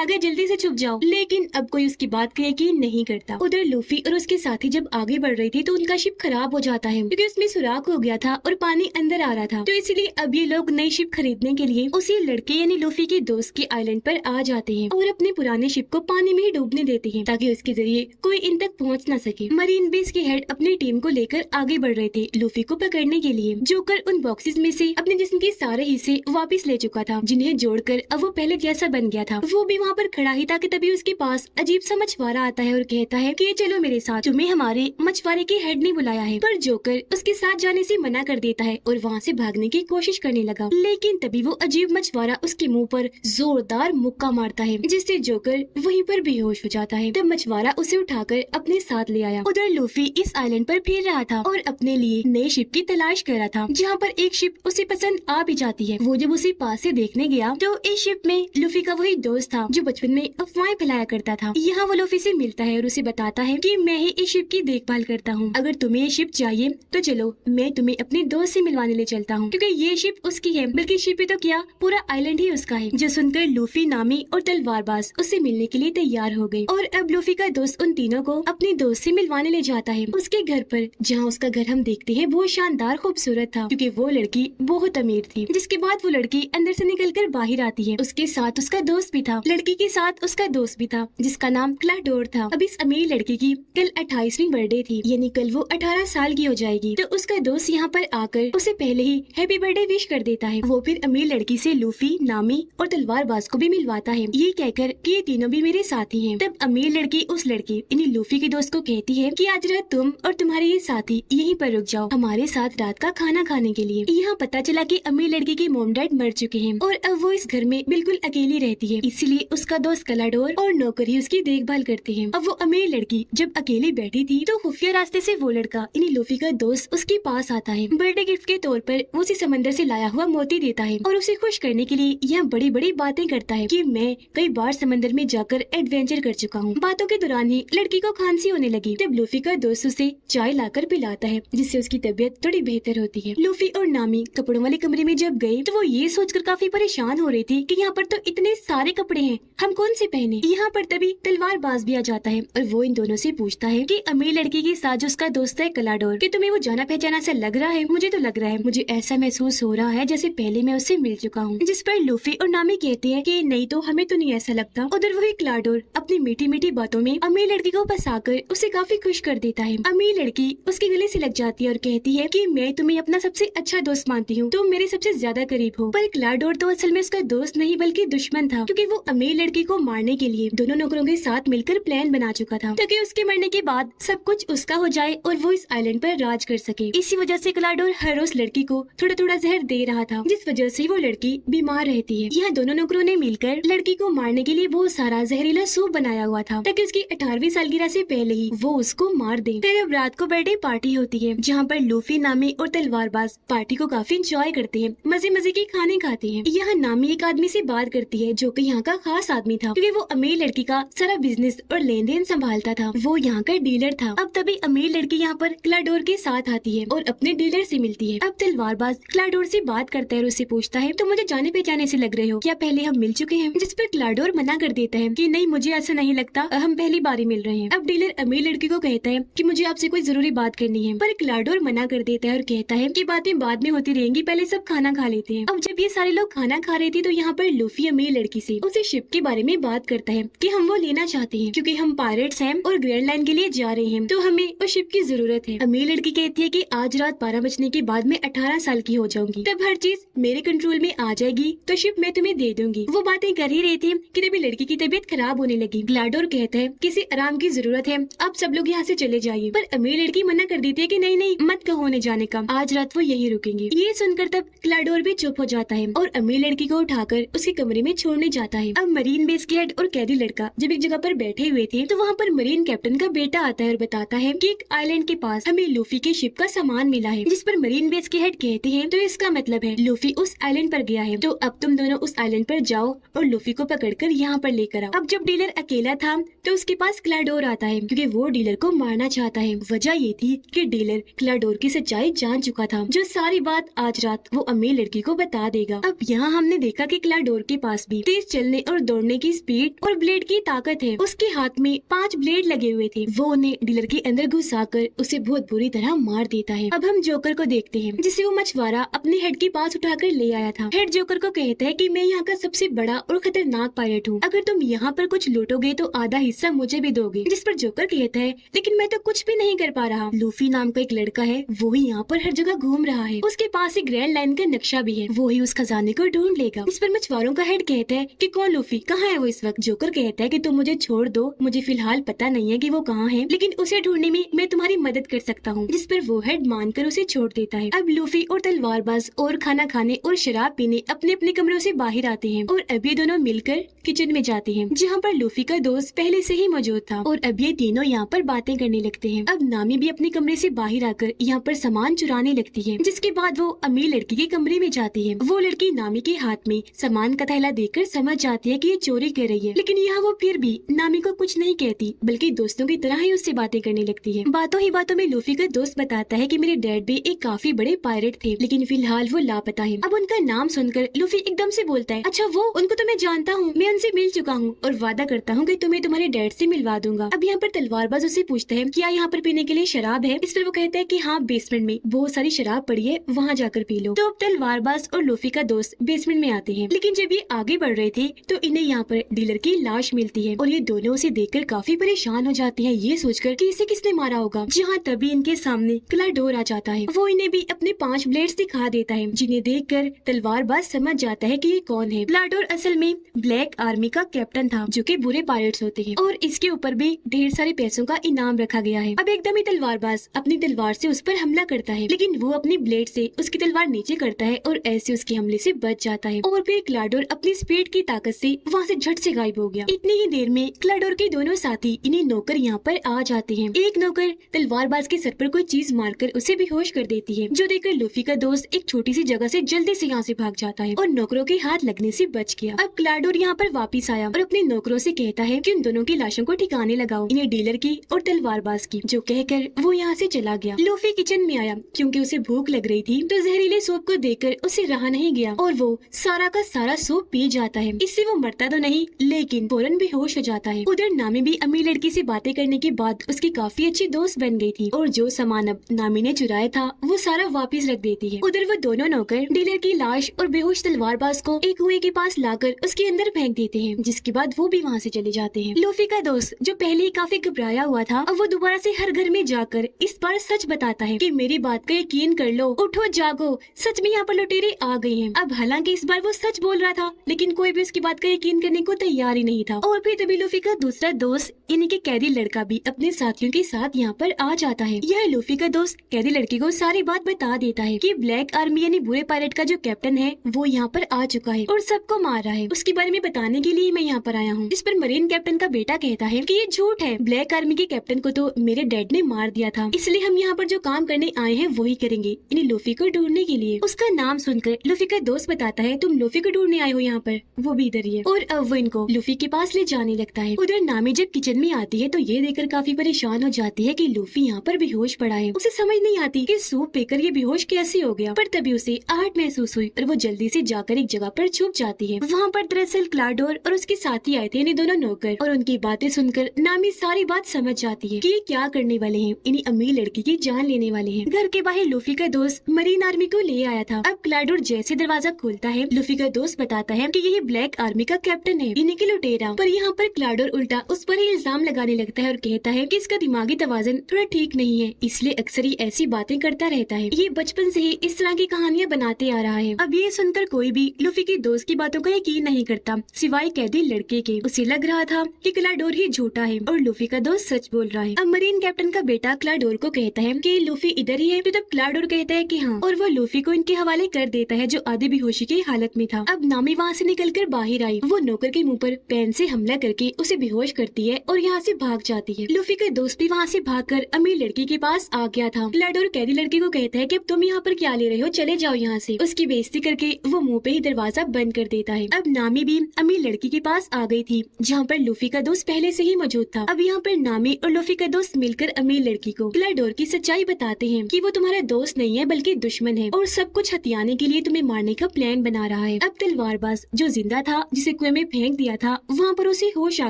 S1: गए, जल्दी से छुप जाओ। लेकिन अब कोई उसकी बात का यकीन नहीं करता। उधर लूफी और उसके साथी जब आगे बढ़ रही थी तो उनका शिप खराब हो जाता है, क्योंकि उसमें सुराख हो गया था और पानी अंदर आ रहा था। तो इसलिए अब ये लोग नई शिप खरीदने के लिए उसी लड़के यानी लूफी के दोस्त के आइलैंड पर आ जाते हैं और अपने पुराने शिप को पानी में ही डूबने देते हैं, ताकि उसके जरिए कोई इन तक पहुँच न सके। मरीन बेस के हेड अपनी टीम को लेकर आगे बढ़ रहे थे लूफी को पकड़ने के लिए। जोकर उन बॉक्सेस में से अपने जिस्म के सारे हिस्से वापस ले चुका था, जिन्हें जोड़कर अब वो पहले जैसा बन गया था। वो भी वहाँ पर खड़ा ही था कि तभी उसके पास अजीब सा मछुआरा आता है और कहता है कि चलो मेरे साथ, तुम्हें हमारे मछुआरे के हेड ने बुलाया है। पर जोकर उसके साथ जाने से मना कर देता है और वहाँ से भागने की कोशिश करने लगा, लेकिन तभी वो अजीब मछुआरा उसके मुंह पर जोरदार मुक्का मारता है, जिससे जोकर वहीं पर बेहोश हो जाता है। तब मछुआरा उसे उठाकर अपने साथ ले आया। उधर लूफी इस आइलैंड पर फिर रहा था और अपने लिए नए शिप की तलाश कर रहा था, जहाँ पर एक शिप उसे पसंद आ भी जाती है। वो जब उसे पास से देखने गया तो इस शिप में लूफी का वही दोस्त था जो बचपन में अफवाहें फैलाया करता था। यहाँ वो लूफी से मिलता है और उसे बताता है कि मैं ही इस शिप की देखभाल करता हूँ, अगर तुम्हें ये शिप चाहिए तो चलो मैं तुम्हें अपने दोस्त से मिलवाने ले चलता हूँ, क्योंकि ये शिप उसकी है, बल्कि शिप ही तो क्या पूरा आइलैंड ही उसका है। जो सुनकर लूफी, नामी और तलवारबाज उससे मिलने के लिए तैयार हो गए और अब लूफी का दोस्त उन तीनों को अपने दोस्त से मिलवाने ले जाता है उसके घर पर, जहाँ उसका घर हम देखते हैं बहुत शानदार खूबसूरत था, क्योंकि वो लड़की बहुत अमीर थी। जिसके बाद वो लड़की अंदर से निकलकर बाहर आती है, उसके साथ उसका दोस्त भी था। लड़की के साथ उसका दोस्त भी था जिसका नाम क्लाडोर था। अब इस अमीर लड़की की कल 28वीं बर्थडे थी, यानी कल वो 18 साल की हो जाएगी। तो उसका दोस्त यहाँ पर आकर उसे पहले ही हैप्पी बर्थडे विश कर देता है। वो फिर अमीर लड़की से लूफी, नामी और तलवारबाज को भी मिलवाता है, ये कहकर कि ये तीनों भी मेरे साथी हैं। तब अमीर लड़की उस लड़की यानी लूफी के दोस्त को कहती है कि आज रात तुम और तुम्हारे ये साथी यहीं पर रुक जाओ हमारे साथ रात का खाना खाने के लिए। यहाँ पता चला कि अमीर लड़की के मॉम डैड मर चुके हैं और अब वो इस घर में बिल्कुल अकेली रहती है, इसीलिए उसका दोस्त क्लाडोर और नौकर ही उसकी देखभाल करते हैं। अब वो अमीर लड़की जब अकेली बैठी थी तो खुफिया रास्ते से वो लड़का यानी लूफी का दोस्त उसके पास आता है। बर्थडे गिफ्ट के तौर पर वो उसे समंदर से लाया हुआ मोती देता है और उसे खुश करने के लिए यह बड़ी बड़ी बातें करता है कि मैं कई बार समंदर में जाकर एडवेंचर कर चुका हूँ। बातों के दौरान ही लड़की को खांसी होने लगी। तब लूफी का दोस्त उसे चाय लाकर पिलाता है, जिससे उसकी तबीयत थोड़ी बेहतर होती है। लूफी और नामी कपड़ों वाले कमरे में जब गए तो वो ये सोचकर काफी परेशान हो रही थी कि यहाँ पर तो इतने सारे कपड़े हैं, हम कौन से पहने। यहाँ पर तभी तलवारबाज भी आ जाता है और वो इन दोनों से पूछता है कि अमीर लड़की के साथ जो उसका दोस्त है क्लाडोर, कि तुम्हें वो जाना पहचाना सा लग रहा है। मुझे तो लग रहा है, मुझे ऐसा महसूस हो रहा है जैसे पहले मैं उससे मिल चुका हूँ। जिस पर लूफी और नामी कहते हैं कि नहीं तो हमें तो नहीं ऐसा लगता। उधर वही क्लाडोर अपनी मीठी मीठी बातों में अमीर लड़की को फंसाकर उसे काफी खुश कर देता है। अमीर लड़की उसके गले से लग जाती है और कहती है कि मैं तुम्हें अपना सबसे अच्छा दोस्त मानती हूँ, तुम मेरे सबसे ज्यादा करीब हो। पर क्लाडोर तो असल में उसका दोस्त नहीं बल्कि दुश्मन था, क्योंकि वो अमीर लड़की को मारने के लिए दोनों नौकरों के साथ मिलकर प्लान बना चुका था, ताकि उसके मरने के बाद सब कुछ उसका हो जाए और वो इस आइलैंड पर राज कर सके। इसी वजह से क्लाडोर हर रोज लड़की को थोड़ा थोड़ा जहर दे रहा था, जिस वजह से वो लड़की बीमार रहती है। यहाँ दोनों नौकरों ने मिलकर लड़की को मारने के लिए बहुत सारा जहरीला सूप बनाया हुआ था, ताकि उसकी 18वीं सालगिरह से पहले ही वो उसको मार दे। फिर अब रात को बर्थडे पार्टी होती है, जहाँ पर लूफी, नामी और तलवारबाज पार्टी को काफी इंजॉय करते हैं, मजे मजे के खाने खाते हैं। यहाँ नामी एक आदमी से बात करती है जो कि यहाँ का खास आदमी था, क्योंकि वो अमीर लड़की का सारा बिजनेस और लेन देन संभालता था। वो यहाँ का डीलर था। अब तभी अमीर लड़की यहाँ पर क्लाडोर के साथ आती है और अपने डीलर से मिलती है। अब तलवारबाज क्लाडोर से बात करता है और उससे पूछता है, तो मुझे जाने पहचाने से लग रहे हो, क्या पहले हम मिल चुके हैं। जिस पर क्लाडोर मना कर देता है कि नहीं, मुझे ऐसा नहीं लगता, हम पहली बार ही मिल रहे हैं। अब डीलर अमीर लड़की को कहता है कि मुझे आपसे कोई जरूरी बात करनी है, पर क्लाडोर मना कर देता है और कहता है कि बातें बाद में होती रहेंगी, पहले सब खाना खा लेते हैं। अब जब ये सारे लोग खाना खा रहे थे तो यहाँ पर लूफी अमीर लड़की से उसे शिप के बारे में बात बात करता है कि हम वो लेना चाहते हैं क्योंकि हम पायरेट्स हैं और ग्रैंड लाइन के लिए जा रहे हैं, तो हमें उस शिप की जरूरत है। अमीर लड़की कहती है कि आज रात 12 बजने के बाद मैं 18 साल की हो जाऊंगी, तब हर चीज मेरे कंट्रोल में आ जाएगी, तो शिप मैं तुम्हें दे दूंगी। वो बातें कर ही रही थी कि तभी लड़की की तबीयत खराब होने लगी। ग्लाडोर कहता है किसी आराम की जरूरत है, आप सब लोग यहाँ से चले जाइए, पर अमीर लड़की मना कर देती है कि नहीं नहीं मत कहो उन्हें जाने का, आज रात वो यही रुकेंगे। ये सुनकर तब ग्लाडोर भी चुप हो जाता है और अमीर लड़की को उठाकर उसके कमरे में छोड़ने जाता है। अब मरीन बेस के हेड और कैदी लड़का जब एक जगह पर बैठे हुए थे तो वहाँ पर मरीन कैप्टन का बेटा आता है और बताता है कि एक आइलैंड के पास हमें लूफी के शिप का सामान मिला है, जिस पर मरीन बेस के हेड कहते हैं तो इसका मतलब है लूफी उस आइलैंड पर गया है, तो अब तुम दोनों उस आइलैंड पर जाओ और लूफी को पकड़कर यहाँ पर लेकर आओ। अब जब डीलर अकेला था तो उसके पास क्लाडोर आता है क्योंकि वो डीलर को मारना चाहता है। वजह ये थी कि डीलर क्लाडोर की सच्चाई जान चुका था, जो सारी बात आज रात वो अमीर लड़की को बता देगा। अब यहाँ हमने देखा कि क्लाडोर के पास भी तेज चलने और दौड़ने की स्पीड और ब्लेड की ताकत है। उसके हाथ में 5 ब्लेड लगे हुए थे, वो उन्हें डीलर के अंदर घुसाकर उसे बहुत बुरी तरह मार देता है। अब हम जोकर को देखते हैं जिसे वो मछुआरा अपने हेड के पास उठाकर ले आया था। हेड जोकर को कहता है कि मैं यहाँ का सबसे बड़ा और खतरनाक पायलट हूँ, अगर तुम यहाँ पर कुछ लूटोगे तो आधा हिस्सा मुझे भी दोगे। जिस पर जोकर कहता है लेकिन मैं तो कुछ भी नहीं कर पा रहा। लूफी नाम का एक लड़का है, वो ही यहाँ पर हर जगह घूम रहा है, उसके पास एक ग्रैंड लाइन का नक्शा भी है, वो ही उस खजाने को ढूंढ लेगा। इस पर मछुआरों का हेड कहता है कि कौन लूफी, कहाँ है वो इस वक्त। जोकर कहता है कि तुम मुझे छोड़ दो, मुझे फिलहाल पता नहीं है कि वो कहाँ है, लेकिन उसे ढूंढने में मैं तुम्हारी मदद कर सकता हूँ। जिस पर वो हेड मानकर उसे छोड़ देता है। अब लूफी और तलवारबाज और खाना खाने और शराब पीने अपने अपने कमरों से बाहर आते हैं और अब ये दोनों मिलकर किचन में जाते हैं जहाँ पर लूफी का दोस्त पहले से ही मौजूद था और अब ये तीनों यहाँ पर बातें करने लगते हैं। अब नामी भी अपने कमरे से बाहर आकर यहाँ पर सामान चुराने लगती है, जिसके बाद वो अमीर लड़की के कमरे में जाती है। वो लड़की नामी के हाथ में सामान का थैला देखकर समझ जाती है कि ये चोरी कर रही है, लेकिन यहाँ वो फिर भी नामी को कुछ नहीं कहती, बल्कि दोस्तों की तरह ही उससे बातें करने लगती है। बातों ही बातों में लूफी का दोस्त बताता है कि मेरे डैड भी एक काफी बड़े पायरेट थे, लेकिन फिलहाल वो लापता है। अब उनका नाम सुनकर लूफी एकदम से बोलता है, अच्छा वो, उनको तो मैं जानता हूँ, मैं उनसे मिल चुका हूँ और वादा करता हूँ कि तुम्हें तुम्हारे डैड से मिलवा दूंगा। अब यहाँ पर तलवारबाज उसे पूछता है क्या यहाँ पर पीने के लिए शराब है। इस पर वो कहता है कि हाँ, बेसमेंट में बहुत सारी शराब पड़ी है, वहाँ जाकर पी लो। तो अब तलवारबाज और लूफी का दोस्त बेसमेंट में आते हैं, लेकिन जब ये आगे बढ़ रहे थे तो इन्हें यहाँ पर डीलर की लाश मिलती है और ये दोनों उसे देखकर काफी परेशान हो जाते हैं, ये सोचकर कि इसे किसने मारा होगा। जहाँ तभी इनके सामने क्लाडोर आ जाता है, वो इन्हें भी अपने 5 ब्लेड्स दिखा देता है, जिन्हें देखकर तलवारबाज समझ जाता है कि ये कौन है। क्लाडोर असल में ब्लैक आर्मी का कैप्टन था, जो कि बुरे पायरेट्स होते हैं, और इसके ऊपर भी ढेर सारे पैसों का इनाम रखा गया है। अब एकदम ही तलवारबाज अपनी तलवार से उस पर हमला करता है, लेकिन वो अपनी ब्लेड से उसकी तलवार नीचे करता है और ऐसे उसके हमले से बच जाता है। और फिर क्लाडोर अपनी स्पीड की ताकत से वहाँ से झट से गायब हो गया। इतनी ही देर में क्लाडोर के दोनों साथी इन्हीं नौकर यहाँ पर आ जाते हैं। एक नौकर तलवारबाज के सर पर कोई चीज मारकर उसे बेहोश कर देती है, जो देखकर लूफी का दोस्त एक छोटी सी जगह से जल्दी से यहाँ से भाग जाता है और नौकरों के हाथ लगने से बच गया। अब क्लाडोर यहाँ पर वापिस आया और अपने नौकरों से कहता है कि उन दोनों की लाशों को ठिकाने लगाओ, इन्हें डीलर की और तलवारबाज की, जो कहकर वो यहाँ से चला गया। लूफी किचन में आया क्योंकि उसे भूख लग रही थी, तो जहरीले सूप को देखकर उसे रहा नहीं गया और वो सारा का सारा सूप पी जाता है। इससे वो मरता तो नहीं, लेकिन फौरन बेहोश हो जाता है। उधर नामी भी अमीर लड़की से बातें करने के बाद उसकी काफी अच्छी दोस्त बन गई थी और जो सामान अब नामी ने चुराया था वो सारा वापस रख देती है। उधर वो दोनों नौकर डीलर की लाश और बेहोश तलवारबाज को एक कुएं के पास लाकर उसके अंदर फेंक देते हैं, जिसके बाद वो भी वहाँ से चले जाते हैं। लूफी का दोस्त जो पहले ही काफी घबराया हुआ था, अब वो दोबारा से हर घर में जाकर इस बार सच बताता है कि मेरी बात का यकीन कर लो, उठो जागो, सच में यहाँ पर लुटेरे आ गए हैं। अब हालांकि इस बार वो सच बोल रहा था, लेकिन कोई भी उसकी बात का यकीन करने को तैयार ही नहीं था। और फिर तभी लूफी का दूसरा दोस्त यानी कि कैदी लड़का भी अपने साथियों के साथ यहाँ पर आ जाता है। यह लूफी का दोस्त कैदी लड़की को सारी बात बता देता है कि ब्लैक आर्मी यानी बुरे पायलट का जो कैप्टन है वो यहाँ पर आ चुका है और सबको मार रहा है, उसके बारे में बताने के लिए मैं यहाँ पर आया हूँ। इस पर मरीन कैप्टन का बेटा कहता है कि ये झूठ है, ब्लैक आर्मी के कैप्टन को तो मेरे डैड ने मार दिया था, इसलिए हम यहाँ पर जो काम करने आए हैं वही करेंगे, यानी लूफी को ढूंढने के लिए। उसका नाम सुनकर लूफी का दोस्त बताता है तुम लूफी को ढूंढने आए हो यहाँ पर, वो भी इधर ही है। और अब वो इनको लूफी के पास ले जाने लगता है। उधर नामी जब किचन में आती है तो ये देखकर काफी परेशान हो जाती है कि लूफी यहाँ पर बेहोश पड़ा है। उसे समझ नहीं आती कि सूप पीकर ये बेहोश कैसे हो गया, पर तभी उसे आहट महसूस हुई और वो जल्दी से जाकर एक जगह पर छुप जाती है। वहाँ पर दरअसल क्लाडोर और उसके साथी आए थे, दोनों नौकर, और उनकी बातें सुनकर नामी सारी बात समझ जाती है कि ये क्या करने वाले हैं, इन्हीं अमीर लड़की की जान लेने वाले हैं। घर के बाहर लूफी का दोस्त मरीन आर्मी को ले आया था। अब क्लाडोर जैसे दरवाजा खोलता है, लूफी का दोस्त बताता है कि यही ब्लैक आर्मी का कैप्टन है। इन यानी कि लुटेरा। पर यहाँ पर क्लाडोर उल्टा उस पर ही इल्जाम लगाने लगता है और कहता है कि इसका दिमागी तवाज़ुन थोड़ा ठीक नहीं है, इसलिए अक्सर ही ऐसी बातें करता रहता है। ये बचपन से ही इस तरह की कहानियां बनाते आ रहा है। अब ये सुनकर कोई भी लूफी के दोस्त की बातों का यकीन नहीं करता, सिवाय कैदी लड़के के। उसे लग रहा था कि क्लाडोर ही झूठा है और लूफी का दोस्त सच बोल रहा है। अब मरीन कैप्टन का बेटा क्लाडोर को कहता है कि लूफी इधर ही है, तो तब क्लाडोर कहता है कि हाँ, और वो लूफी को इनके हवाले कर देता है जो आधे बेहोशी की हालत में था। अब नामी वहाँ से निकलकर बाहर आई। वो नौकर के मुंह पर पेन से हमला करके उसे बेहोश करती है और यहाँ से भाग जाती है। लूफी का दोस्त भी वहाँ से भागकर अमीर लड़की के पास आ गया था। क्लाडोर कैदी लड़की को कहता है कि अब तुम यहाँ पर क्या ले रहे हो, चले जाओ यहाँ से। उसकी बेइज्जती करके वो मुंह पे ही दरवाजा बंद कर देता है। अब नामी भी अमीर लड़की के पास आ गई थी जहाँ पर लूफी का दोस्त पहले से ही मौजूद था। अब यहाँ पर नामी और लूफी का दोस्त मिलकर अमीर लड़की को क्लाडोर की सच्चाई बताते हैं कि वो तुम्हारा दोस्त नहीं है बल्कि दुश्मन है और सब कुछ हथियाने के लिए तुम्हें मारने का प्लान बना रहा है। अब तलवारबाज जो जिंदा था, जिसे कुएं में फेंक दिया था, वहाँ पर उसे होश आ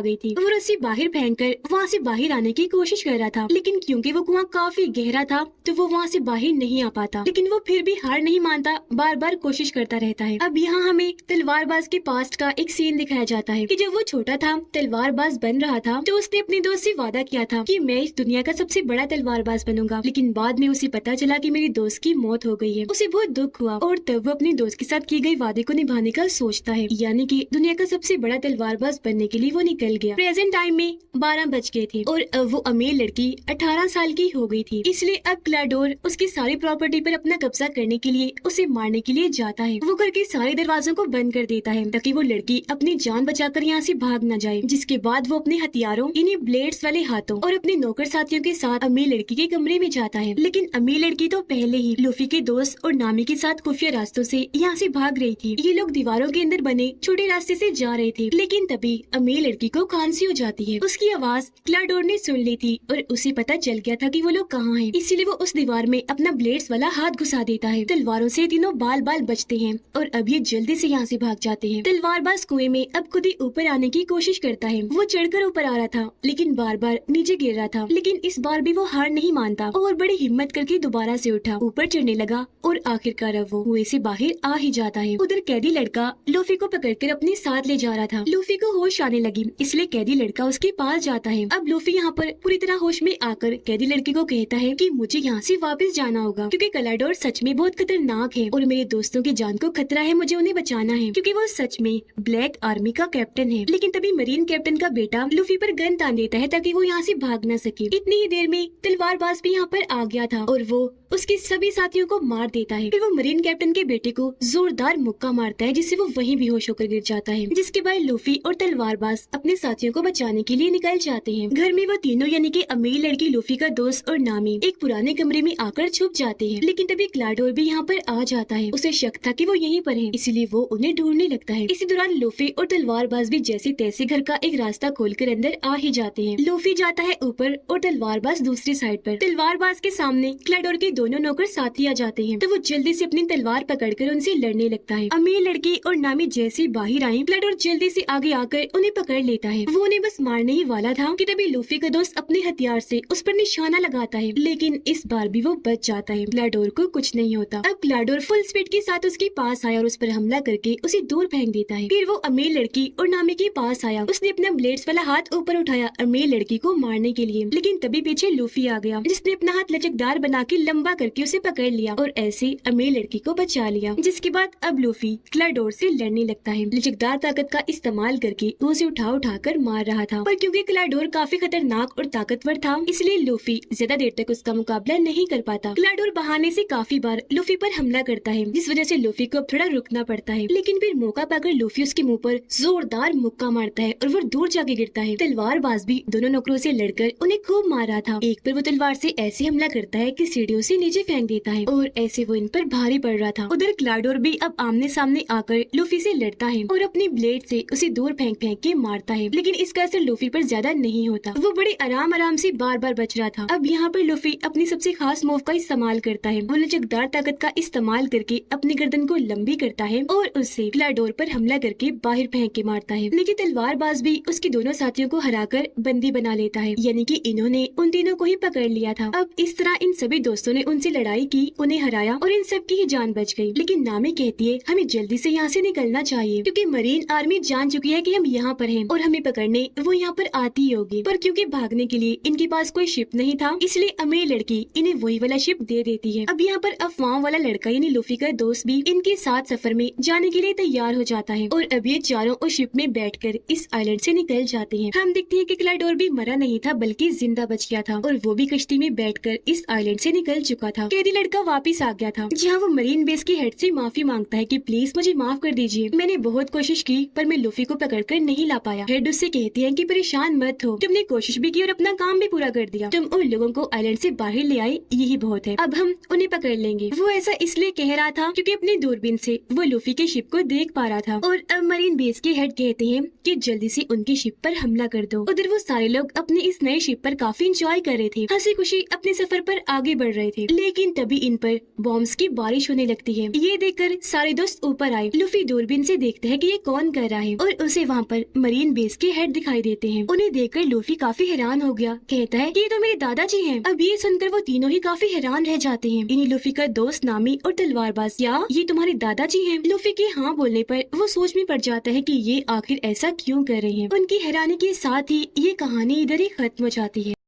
S1: गई थी। वो रस्सी बाहर फेंककर वहाँ से बाहर आने की कोशिश कर रहा था, लेकिन क्योंकि वो कुआं काफी गहरा था तो वो वहाँ से बाहर नहीं आ पाता। लेकिन वो फिर भी हार नहीं मानता, बार बार कोशिश करता रहता है। अब यहाँ हमें तलवारबाज के पास्ट का एक सीन दिखाया जाता है कि जब वो छोटा था, तलवारबाज बन रहा था, तो उसने अपने दोस्त से वादा किया था कि मैं इस दुनिया का सबसे बड़ा तलवारबाज बनूंगा। लेकिन बाद में उसे पता चला कि मेरी दोस्त की मौत हो गई है। उसे बहुत दुख हुआ और तब वो अपने दोस्त के साथ किए गए वादे को निभाने का सोचता है, यानी कि दुनिया का सबसे बड़ा तलवारबाज बनने के लिए वो निकल गया। प्रेजेंट टाइम में 12 बज गए थे और अब वो अमीर लड़की 18 साल की हो गई थी। इसलिए अब क्लाडोर उसकी सारी प्रॉपर्टी पर अपना कब्जा करने के लिए उसे मारने के लिए जाता है। वो घर के सारे दरवाजों को बंद कर देता है ताकि वो लड़की अपनी जान बचाकर यहाँ से भाग न जाए। जिसके बाद वो अपने हथियारों यानी ब्लेड्स वाले हाथों और अपने नौकर साथियों के साथ अमीर लड़की के कमरे में जाता है। लेकिन अमीर लड़की तो पहले ही लूफी के दोस्त और नामी के साथ खुफिया रास्तों से यहाँ से भाग रही थी। ये लोग दीवारों के अंदर बने छोटे रास्ते से जा रहे थे, लेकिन तभी अमीर लड़की को खांसी हो जाती है। उसकी आवाज क्लाडोर ने सुन ली थी और उसे पता चल गया था कि वो लोग कहाँ हैं। इसीलिए वो उस दीवार में अपना ब्लेड्स वाला हाथ घुसा देता है। तलवारों से तीनों बाल बाल बचते हैं और अब ये जल्दी से यहाँ से भाग जाते हैं। तलवारबाज कुएं में अब खुद ही ऊपर आने की कोशिश करता है। वो चढ़कर ऊपर आ रहा था लेकिन बार बार नीचे गिर रहा था, लेकिन इस बार भी वो हार नहीं मानता और बड़ी हिम्मत करके दोबारा से उठा, ऊपर चढ़ने लगा और आखिरकार अब वो कुएं से बाहर आ ही जाता है। उधर कैदी लड़का लूफी को पकड़कर अपने साथ ले जा रहा था। लूफी को होश आने लगी, इसलिए कैदी लड़का उसके पास जाता है। अब लूफी यहाँ पर पूरी तरह होश में आकर कैदी लड़की को कहता है कि मुझे यहाँ से वापस जाना होगा क्योंकि क्लाडोर सच में बहुत खतरनाक है और मेरे दोस्तों की जान को खतरा है, मुझे उन्हें बचाना है क्योंकि वो सच में ब्लैक आर्मी का कैप्टन है। लेकिन तभी मरीन कैप्टन का बेटा लूफी पर गन तान देता है ताकि वो यहाँ से भाग न सके। इतनी ही देर में तलवारबाज भी यहाँ पर आ गया था और वो उसके सभी साथियों को मार देता है। फिर वो मरीन कैप्टन के बेटे को जोरदार मुक्का मारता है जिससे वो वहीं बेहोश होकर गिर जाता है। जिसके बाद लूफी और तलवारबाज अपने साथियों को बचाने के लिए निकल जाते हैं। घर में वो तीनों यानी कि अमीर लड़की, लूफी का दोस्त और नामी एक पुराने कमरे में आकर छुप जाते हैं। लेकिन तभी क्लाडोर भी यहाँ पर आ जाता है। उसे शक था कि वो यहीं पर है, इसीलिए वो उन्हें ढूंढने लगता है। इसी दौरान लूफी और तलवारबाज भी जैसे तैसे घर का एक रास्ता खोलकर अंदर आ ही जाते हैं। लूफी जाता है ऊपर और तलवारबाज दूसरी साइड पर। तलवारबाज के सामने क्लाडोर के दोनों नौकर साथी आ जाते हैं तो वो जल्दी से अपनी तलवार पकड़कर उनसे लड़ने लगता है। अमीर लड़की और नामी जैसे बाहर आई, क्लाडोर जल्दी से आगे आकर उन्हें पकड़ लेता है। वो उन्हें बस मारने ही वाला था कि तभी लूफी का दोस्त अपने हथियार से उस पर निशाना लगाता है, लेकिन इस बार भी वो बच जाता है। क्लाडोर को कुछ नहीं होता। अब क्लाडोर फुल स्पीड के साथ उसके पास आया और उस पर हमला करके उसे दूर फेंक देता है। फिर वो अमीर लड़की और नामी के पास आया। उसने अपना ब्लेड्स वाला हाथ ऊपर उठाया अमीर लड़की को मारने के लिए, लेकिन तभी पीछे लूफी आ गया जिसने अपना हाथ लचकदार बना के लंबा करके उसे पकड़ लिया और ऐसे अमीर लड़की को बचा लिया। जिसके बाद अब लूफी क्लाडोर से लड़ने लगता है। लचकदार ताकत का इस्तेमाल करके वो उसे उठा कर मार रहा था, पर क्योंकि क्लाडोर काफी खतरनाक और ताकतवर था इसलिए लूफी ज्यादा देर तक उसका मुकाबला नहीं कर पाता। क्लाडोर बहाने से काफी बार लूफी पर हमला करता है जिस वजह से लूफी को अब थोड़ा रुकना पड़ता है, लेकिन फिर मौका पाकर लूफी उसके मुंह पर जोरदार मुक्का मारता है और वो दूर जाके गिरता है। तलवारबाज भी दोनों नौकरों से लड़कर उन्हें खूब मार रहा था। एक पर वो तलवार से ऐसे हमला करता है कि सीढ़ियों से नीचे फेंक देता है और ऐसे वो इन पर भारी पड़ रहा था। उधर क्लाडोर भी अब आमने सामने आकर लूफी से लड़ता है और अपनी ब्लेड से उसे दूर फेंक फेंक के मारता है, लेकिन इसका असर लूफी पर ज्यादा नहीं होता। वो बड़े आराम से बार बार बच रहा था। अब यहाँ पर लूफी अपनी सबसे खास मूव का इस्तेमाल करता है। वो लचकदार ताकत का इस्तेमाल करके अपनी गर्दन को लंबी करता है और उससे क्लाडोर पर हमला करके बाहर फेंक के मारता है। लेकिन तलवारबाज भी उसके दोनों साथियों को हराकर बंदी बना लेता है, यानी कि इन्होंने उन तीनों को ही पकड़ लिया था। अब इस तरह इन सभी दोस्तों ने उनसे लड़ाई की, उन्हें हराया और इन सब की ही जान बच गई। लेकिन नामी कहती है हमें जल्दी से यहाँ से निकलना चाहिए क्योंकि मरीन आर्मी जान चुकी है कि हम यहाँ पर हैं और हमें पकड़ने वो यहाँ पर आती ही होगी। पर क्योंकि भागने के लिए इनके पास कोई शिप नहीं था, इसलिए अमीर लड़की इन्हें वही वाला शिप दे देती है। अब यहाँ पर अफवाह वाला लड़का यानी लूफी का दोस्त भी इनके साथ सफर में जाने के लिए तैयार हो जाता है और अब ये चारों उस शिप में बैठकर इस आइलैंड से निकल जाते हैं। हम देखते हैं कि क्लाइडोर भी मरा नहीं था बल्कि जिंदा बच गया था और वो भी कश्ती में बैठकर इस आइलैंड से निकल चुका था। कैदी लड़का वापिस आ गया था जहाँ वो मरीन बेस की हेड से माफी मांगता है कि प्लीज मुझे माफ कर दीजिए, मैंने बहुत कोशिश की पर मैं लूफी को पकड़कर नहीं ला पाया। हेड उससे कहती है कि परेशान मत हो, तुमने कोशिश भी की और अपना काम भी पूरा कर दिया, तुम उन लोगों को आइलैंड से बाहर ले आए यही बहुत है, अब हम उन्हें पकड़ लेंगे। वो ऐसा इसलिए कह रहा था क्योंकि अपनी दूरबीन से वो लूफी के शिप को देख पा रहा था। और अब मरीन बेस के हेड कहते हैं कि जल्दी से उनकी शिप पर हमला कर दो। उधर वो सारे लोग अपने इस नए शिप पर काफी इंजॉय कर रहे थे, हंसी खुशी अपने सफर पर आगे बढ़ रहे थे। लेकिन तभी इन पर बॉम्ब्स की बारिश होने लगती है। ये देखकर सारे दोस्त ऊपर आए। लूफी दूरबीन से देखता है कि ये कौन कर रहा है और उसे वहाँ पर मरीन बेस के हेड दिखाई देते हैं। उन्हें देखकर लूफी काफी हैरान हो गया, कहता है कि ये तो मेरे दादाजी हैं। अब ये सुनकर वो तीनों ही काफी हैरान रह जाते हैं। इन्हीं लूफी का दोस्त नामी और तलवारबाज, या ये तुम्हारे दादाजी हैं? लूफी के हाँ बोलने पर वो सोच में पड़ जाता है कि ये आखिर ऐसा क्यों कर रहे हैं। उनकी हैरानी के साथ ही ये कहानी इधर ही खत्म हो जाती है।